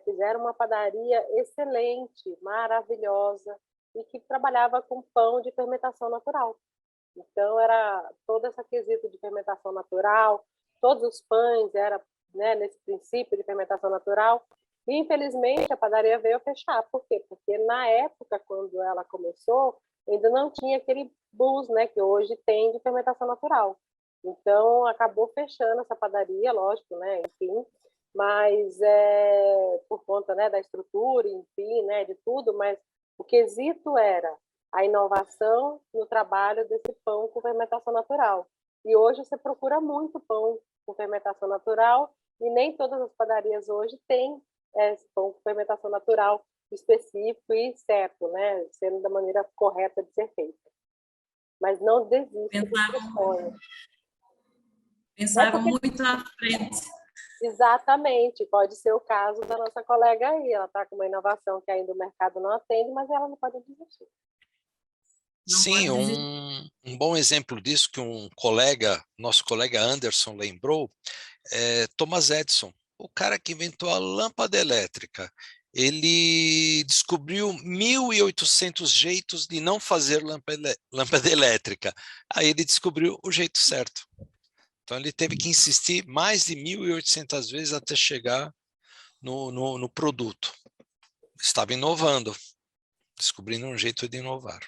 fizeram uma padaria excelente, maravilhosa, e que trabalhava com pão de fermentação natural. Então, era todo esse quesito de fermentação natural, todos os pães eram, né, nesse princípio de fermentação natural. E, infelizmente, a padaria veio fechar. Por quê? Porque, na época, quando ela começou, ainda não tinha aquele bus, né, que hoje tem de fermentação natural. Então, acabou fechando essa padaria, lógico, né, enfim, mas por conta, né, da estrutura, enfim, né, de tudo, mas o quesito era a inovação no trabalho desse pão com fermentação natural. E hoje você procura muito pão com fermentação natural e nem todas as padarias hoje têm esse pão com fermentação natural específico e certo, né, sendo da maneira correta de ser feita. Mas não desista do sonho. Pensaram muito à frente. Exatamente, pode ser o caso da nossa colega aí, ela está com uma inovação que ainda o mercado não atende, mas ela não pode desistir. Sim, um bom exemplo disso que nosso colega Anderson lembrou, é Thomas Edison, o cara que inventou a lâmpada elétrica. Ele descobriu 1.800 jeitos de não fazer lâmpada elétrica. Aí ele descobriu o jeito certo. Então, ele teve que insistir mais de 1.800 vezes até chegar no produto. Estava inovando, descobrindo um jeito de inovar.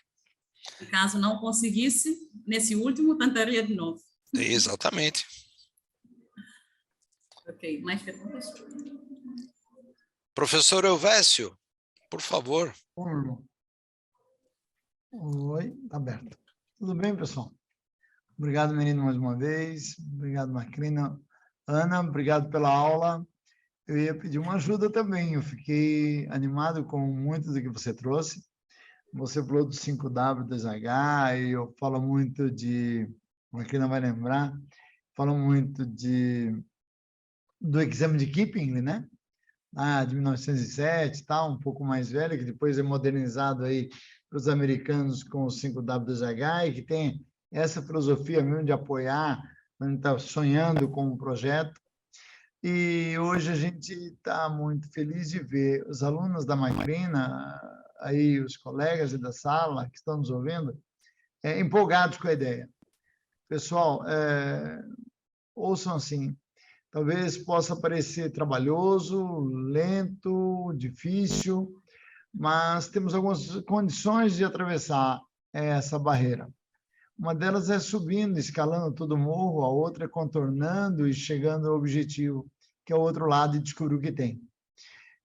E caso não conseguisse, nesse último, tentaria de novo. Exatamente. Ok, mais perguntas? Professor Elvésio, por favor. Oi, está aberto. Tudo bem, pessoal? Obrigado, menino, mais uma vez. Obrigado, Macrina. Ana, obrigado pela aula. Eu ia pedir uma ajuda também. Eu fiquei animado com muito do que você trouxe. Você falou do 5W2H, e eu falo muito de... A Macrina vai lembrar. Falo muito do exame de Kipping, né? De 1907, tal, um pouco mais velho, que depois é modernizado aí para os americanos com o 5W2H, e que tem essa filosofia mesmo de apoiar, quando está sonhando com um projeto. E hoje a gente está muito feliz de ver os alunos da Macrina, aí os colegas da sala que estão nos ouvindo, empolgados com a ideia. Pessoal, ouçam assim, talvez possa parecer trabalhoso, lento, difícil, mas temos algumas condições de atravessar essa barreira. Uma delas é subindo, escalando todo o morro, a outra é contornando e chegando ao objetivo, que é o outro lado, e descobrir o que tem.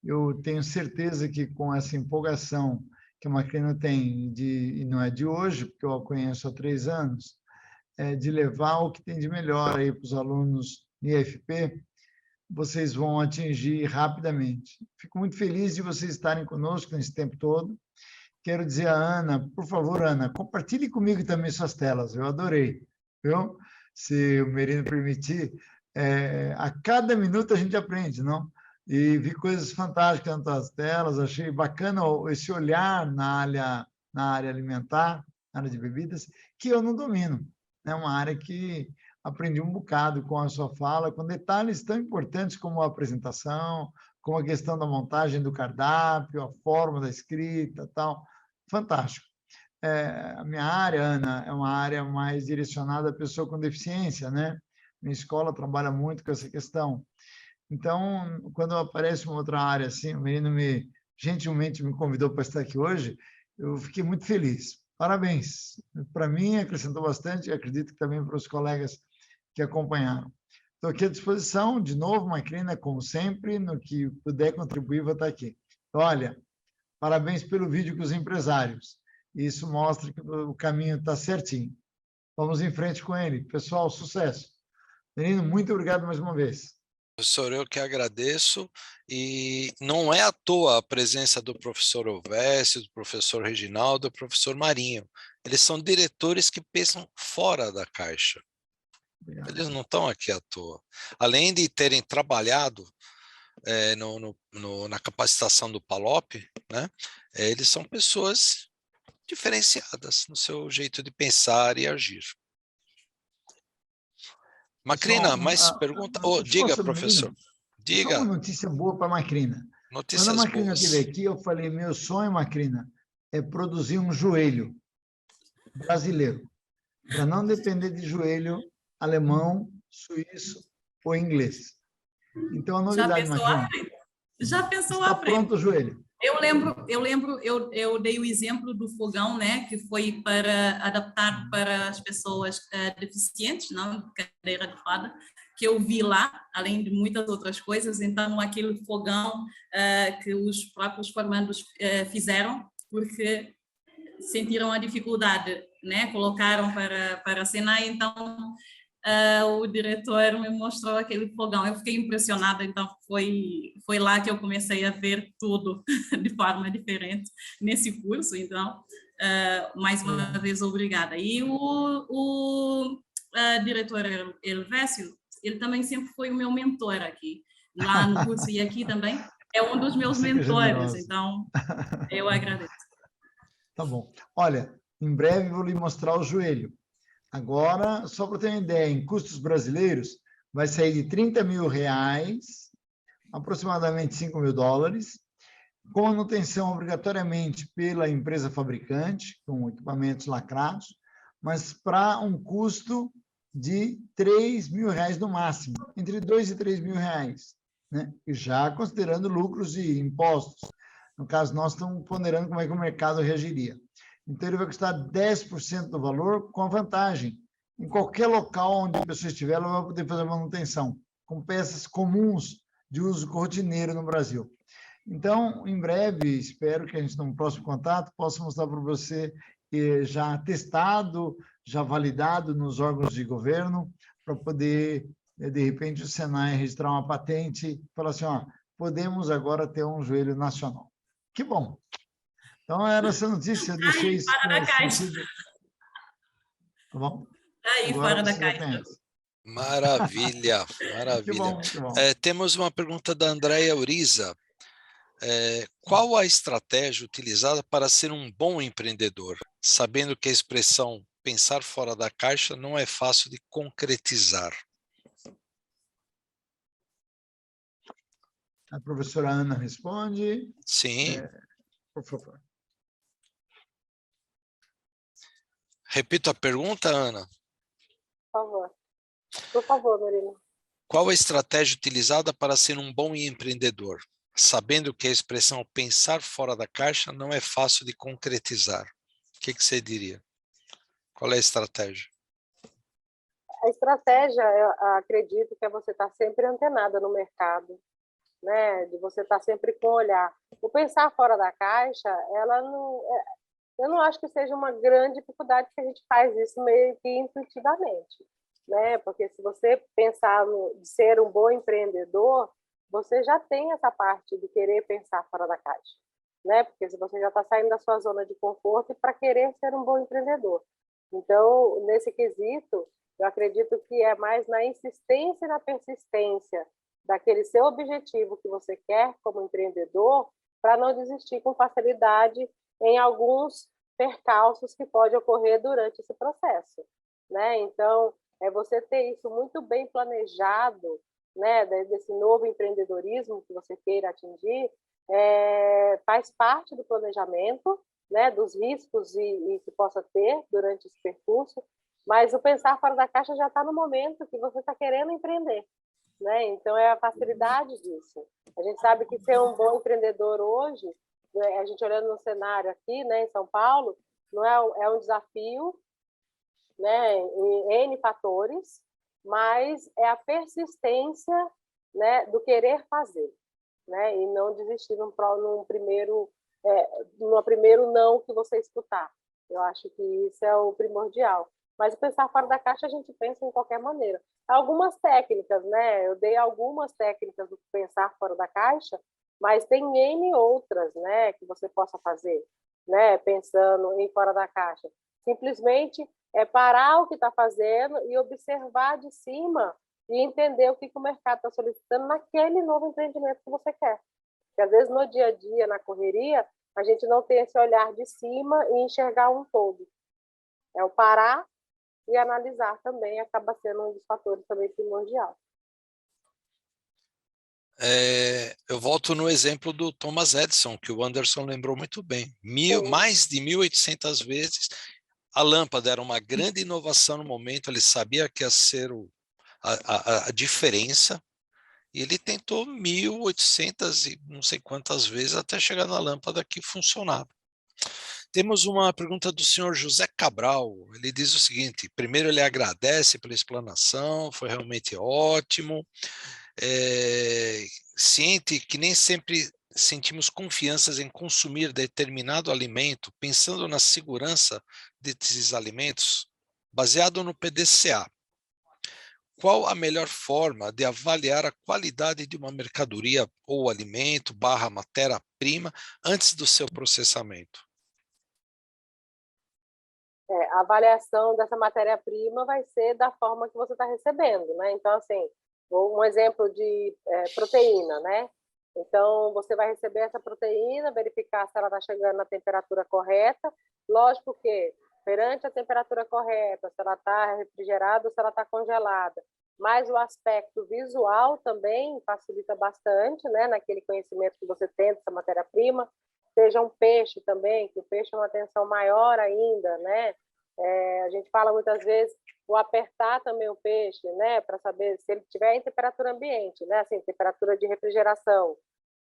Eu tenho certeza que com essa empolgação que a Macrina tem, e não é de hoje, porque eu a conheço há 3 anos, de levar o que tem de melhor aí para os alunos IFP, vocês vão atingir rapidamente. Fico muito feliz de vocês estarem conosco nesse tempo todo. Quero dizer a Ana, por favor, Ana, compartilhe comigo também suas telas, eu adorei, viu? Se o Merino permitir, a cada minuto a gente aprende, não? E vi coisas fantásticas nas tuas telas, achei bacana esse olhar na área alimentar, na área de bebidas, que eu não domino. É uma área que aprendi um bocado com a sua fala, com detalhes tão importantes como a apresentação, como a questão da montagem do cardápio, a forma da escrita, tal. Fantástico. A minha área, Ana, é uma área mais direcionada à pessoa com deficiência, né? Minha escola trabalha muito com essa questão. Então, quando aparece uma outra área assim, o menino gentilmente me convidou para estar aqui hoje, eu fiquei muito feliz. Parabéns. Para mim, acrescentou bastante e acredito que também para os colegas que acompanharam. Estou aqui à disposição, de novo, Macrina, como sempre, no que puder contribuir, vou estar aqui. Olha, parabéns pelo vídeo com os empresários. Isso mostra que o caminho está certinho. Vamos em frente com ele. Pessoal, sucesso. Menino, muito obrigado mais uma vez. Professor, eu que agradeço, e não é à toa a presença do professor Ovésio, do professor Reginaldo, do professor Marinho. Eles são diretores que pensam fora da caixa. Obrigado. Eles não estão aqui à toa. Além de terem trabalhado na capacitação do PALOP, né, eles são pessoas diferenciadas no seu jeito de pensar e agir. Macrina, mais pergunta? Diga, professor. Diga. Só uma notícia boa para a Macrina. Quando a Macrina esteve aqui, eu falei, meu sonho, Macrina, é produzir um joelho brasileiro, para não depender de joelho alemão, suíço ou inglês. Então, a novidade, Macrina. Já pensou à frente? Está pronto o joelho. Eu dei o exemplo do fogão, né, que foi para adaptar para as pessoas deficientes, não, de cadeira de roda, que eu vi lá, além de muitas outras coisas. Então, aquele fogão que os próprios formandos fizeram, porque sentiram a dificuldade, né, colocaram para a Senai, então o diretor me mostrou aquele fogão. Eu fiquei impressionada, então foi lá que eu comecei a ver tudo de forma diferente nesse curso. Então, mais uma vez, obrigada. E o diretor Elvésio, ele também sempre foi o meu mentor aqui, lá no curso e aqui também. É um dos meus mentores, então eu agradeço. Tá bom. Olha, em breve vou lhe mostrar o joelho. Agora, só para ter uma ideia, em custos brasileiros, vai sair de R$30 mil, aproximadamente $5.000, com manutenção obrigatoriamente pela empresa fabricante, com equipamentos lacrados, mas para um custo de R$3 mil no máximo, entre R$2 e R$3 mil, né? E já considerando lucros e impostos. No caso, nós estamos ponderando como é que o mercado reagiria. Então, ele vai custar 10% do valor, com a vantagem. Em qualquer local onde a pessoa estiver, ela vai poder fazer manutenção, com peças comuns de uso rotineiro no Brasil. Então, em breve, espero que a gente, no próximo contato, possa mostrar para você já testado, já validado nos órgãos de governo, para poder, de repente, o Senai registrar uma patente e falar assim, ó, podemos agora ter um joelho nacional. Que bom! Então, era essa notícia, eu deixei isso fora da caixa. Tá bom? Aí, agora fora da caixa. Maravilha, maravilha. Que bom, que bom. Temos uma pergunta da Andréia Uriza. Qual a estratégia utilizada para ser um bom empreendedor, sabendo que a expressão pensar fora da caixa não é fácil de concretizar? A professora Ana responde. Sim. Por favor. Repito a pergunta, Ana. Por favor, Marina. Qual a estratégia utilizada para ser um bom empreendedor, sabendo que a expressão pensar fora da caixa não é fácil de concretizar? O que você diria? Qual é a estratégia? A estratégia, eu acredito que é você estar sempre antenada no mercado, né? De você estar sempre com o olhar. O pensar fora da caixa, eu não acho que seja uma grande dificuldade, que a gente faz isso meio que intuitivamente, né? Porque se você pensar de ser um bom empreendedor, você já tem essa parte de querer pensar fora da caixa, né? Porque se você já está saindo da sua zona de conforto para querer ser um bom empreendedor. Então, nesse quesito, eu acredito que é mais na insistência e na persistência daquele seu objetivo que você quer como empreendedor, para não desistir com facilidade em alguns percalços que podem ocorrer durante esse processo. né? Então, você ter isso muito bem planejado, né, desse novo empreendedorismo que você queira atingir, faz parte do planejamento, né, dos riscos e que possa ter durante esse percurso, mas o pensar fora da caixa já está no momento que você está querendo empreender, né? Então, é a facilidade disso. A gente sabe que ser um bom empreendedor hoje, né, a gente olhando no cenário aqui, né, em São Paulo, não é um desafio, né, em N fatores, mas é a persistência, né, do querer fazer, né, e não desistir num primeiro não que você escutar. Eu acho que isso é o primordial. Mas o pensar fora da caixa a gente pensa em qualquer maneira. Algumas técnicas, né? Eu dei algumas técnicas do pensar fora da caixa, mas tem N outras, né, que você possa fazer, né, pensando em fora da caixa. Simplesmente parar o que está fazendo e observar de cima e entender o que o mercado está solicitando naquele novo empreendimento que você quer. Porque, às vezes, no dia a dia, na correria, a gente não tem esse olhar de cima e enxergar um todo. É o parar e analisar também, acaba sendo um dos fatores também primordial. Eu volto no exemplo do Thomas Edison, que o Anderson lembrou muito bem. Mais de 1.800 vezes. A lâmpada era uma grande inovação no momento, ele sabia que ia ser a diferença, e ele tentou 1.800 e não sei quantas vezes até chegar na lâmpada que funcionava. Temos uma pergunta do senhor José Cabral. Ele diz o seguinte: primeiro, ele agradece pela explanação, foi realmente ótimo. Ciente que nem sempre sentimos confiança em consumir determinado alimento, pensando na segurança desses alimentos, baseado no PDCA. Qual a melhor forma de avaliar a qualidade de uma mercadoria ou alimento / matéria-prima antes do seu processamento? A avaliação dessa matéria-prima vai ser da forma que você está recebendo, né? Então, assim, um exemplo de proteína, né? Então, você vai receber essa proteína, verificar se ela está chegando na temperatura correta. Lógico que, perante a temperatura correta, se ela está refrigerada ou se ela está congelada. Mas o aspecto visual também facilita bastante, né? Naquele conhecimento que você tem dessa matéria-prima. Seja um peixe também, que o peixe é uma atenção maior ainda, né? A gente fala muitas vezes o apertar também o peixe, né? Para saber se ele estiver em temperatura ambiente, né? Assim, temperatura de refrigeração.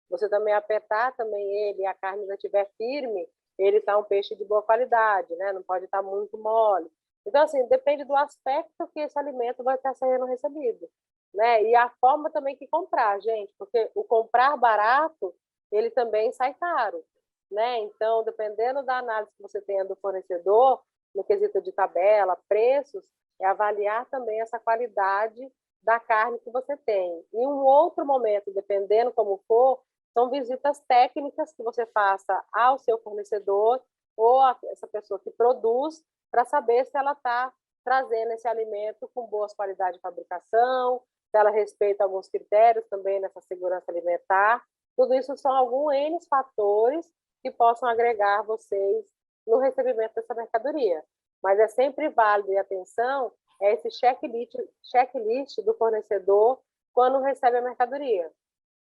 Você também apertar também ele, a carne ainda estiver firme, ele está um peixe de boa qualidade, né? Não pode estar muito mole. Então, assim, depende do aspecto que esse alimento vai estar sendo recebido, né? E a forma também que comprar, gente, porque o comprar barato, ele também sai caro, né? Então, dependendo da análise que você tenha do fornecedor, no quesito de tabela, preços, avaliar também essa qualidade da carne que você tem. Em um outro momento, dependendo como for, são visitas técnicas que você faça ao seu fornecedor ou a essa pessoa que produz, para saber se ela está trazendo esse alimento com boas qualidades de fabricação, se ela respeita alguns critérios também nessa segurança alimentar. Tudo isso são alguns N fatores que possam agregar vocês no recebimento dessa mercadoria. Mas é sempre válido, e atenção, esse checklist do fornecedor quando recebe a mercadoria,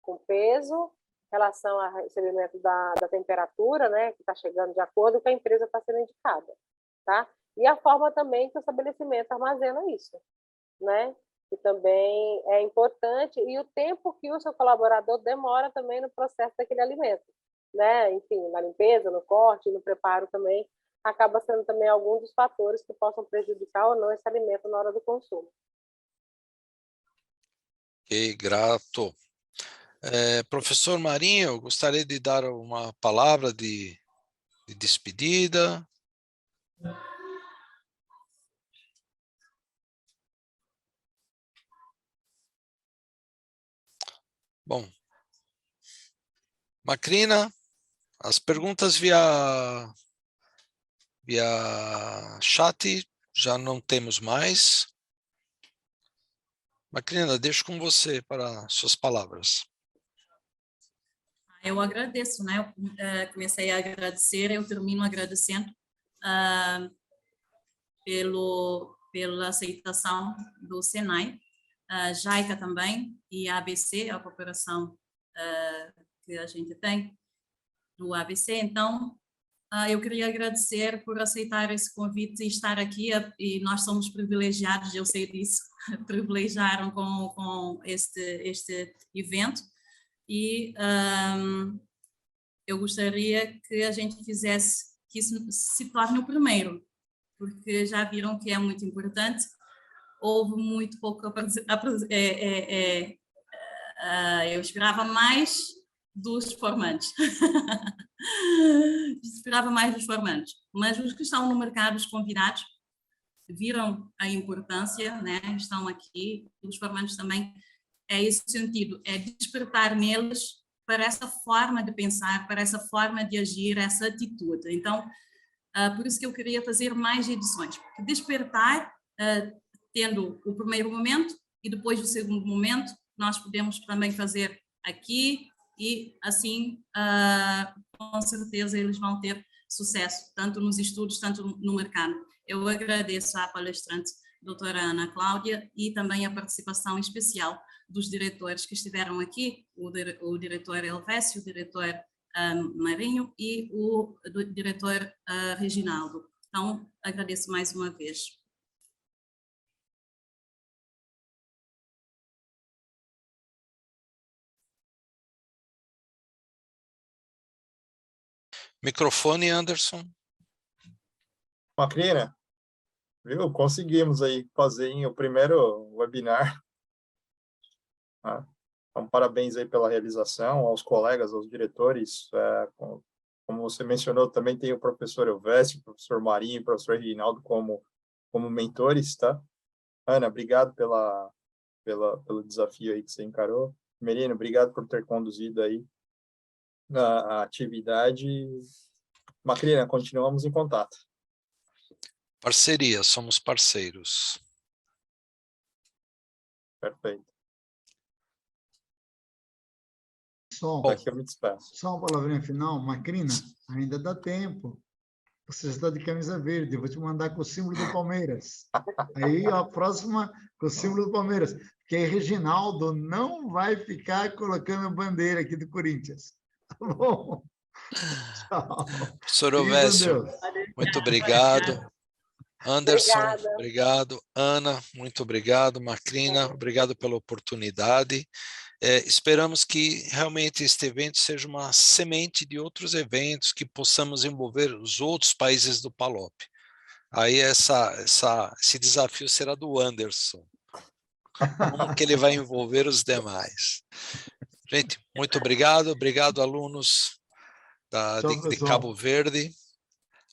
com peso, relação ao recebimento da temperatura, né, que está chegando de acordo com a empresa está sendo indicada, tá? E a forma também que o estabelecimento armazena isso, né? Que também é importante, e o tempo que o seu colaborador demora também no processo daquele alimento, né? Enfim, na limpeza, no corte, no preparo também, acaba sendo também algum dos fatores que possam prejudicar ou não esse alimento na hora do consumo. Ok, grato. Professor Marinho, eu gostaria de dar uma palavra de despedida. Bom, Macrina, as perguntas via chat já não temos mais. Macrina, deixo com você para suas palavras. Eu agradeço, né? Eu comecei a agradecer, eu termino agradecendo pela aceitação do Senai, a JICA também e a ABC, a cooperação que a gente tem do ABC. Então, eu queria agradecer por aceitar esse convite e estar aqui, e nós somos privilegiados, eu sei disso, privilegiaram com este evento, e eu gostaria que a gente fizesse, que isso se torne o primeiro, porque já viram que é muito importante. Houve muito pouco, eu esperava mais dos formandos, esperava mais dos formandos, mas os que estão no mercado, os convidados, viram a importância, né? Estão aqui, os formandos também, é esse sentido, é despertar neles para essa forma de pensar, para essa forma de agir, essa atitude. Então, por isso que eu queria fazer mais edições, porque despertar, tendo o primeiro momento e depois o segundo momento, nós podemos também fazer aqui, e assim, com certeza, eles vão ter sucesso, tanto nos estudos, tanto no mercado. Eu agradeço à palestrante, doutora Ana Cláudia, e também a participação especial dos diretores que estiveram aqui, o diretor Elvésio, o diretor Marinho e o diretor Reginaldo. Então, agradeço mais uma vez. Microfone, Anderson. Macrina, viu? Conseguimos aí fazer o primeiro webinar. Então, parabéns aí pela realização, aos colegas, aos diretores. Como você mencionou, também tem o professor Elvésio, o professor Marinho e o professor Reginaldo como mentores, tá? Ana, obrigado pelo desafio aí que você encarou. Merino, obrigado por ter conduzido aí a atividade. Macrina, continuamos em contato. Parceria, somos parceiros. Perfeito. Só uma palavrinha final, Macrina, ainda dá tempo. Você está de camisa verde, eu vou te mandar com o símbolo do Palmeiras. Aí a próxima com o símbolo do Palmeiras, porque aí Reginaldo não vai ficar colocando a bandeira aqui do Corinthians. Tá bom? Tchau. Professor Elvésio, muito obrigado. Anderson, obrigado. Ana, muito obrigado. Macrina, obrigado pela oportunidade. Esperamos que realmente este evento seja uma semente de outros eventos que possamos envolver os outros países do PALOP. Aí esse desafio será do Anderson. Como que ele vai envolver os demais? Gente, muito obrigado. Obrigado, alunos de Cabo Verde.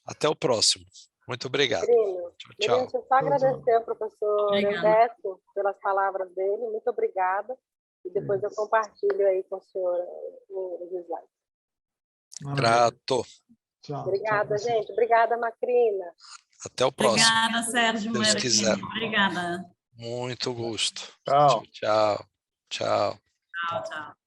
Até o próximo. Muito obrigado. Tchau, tchau. Deixa eu só agradecer ao professor Elvésio pelas palavras dele. Muito obrigada. E depois eu compartilho aí com o senhor os slides. Grato. Tchau. Obrigada, gente. Obrigada, Macrina. Até o próximo. Obrigada, Sérgio. Deus quiser. Obrigada. Muito gosto. Tchau. Tchau. Tchau. Tchau, tchau.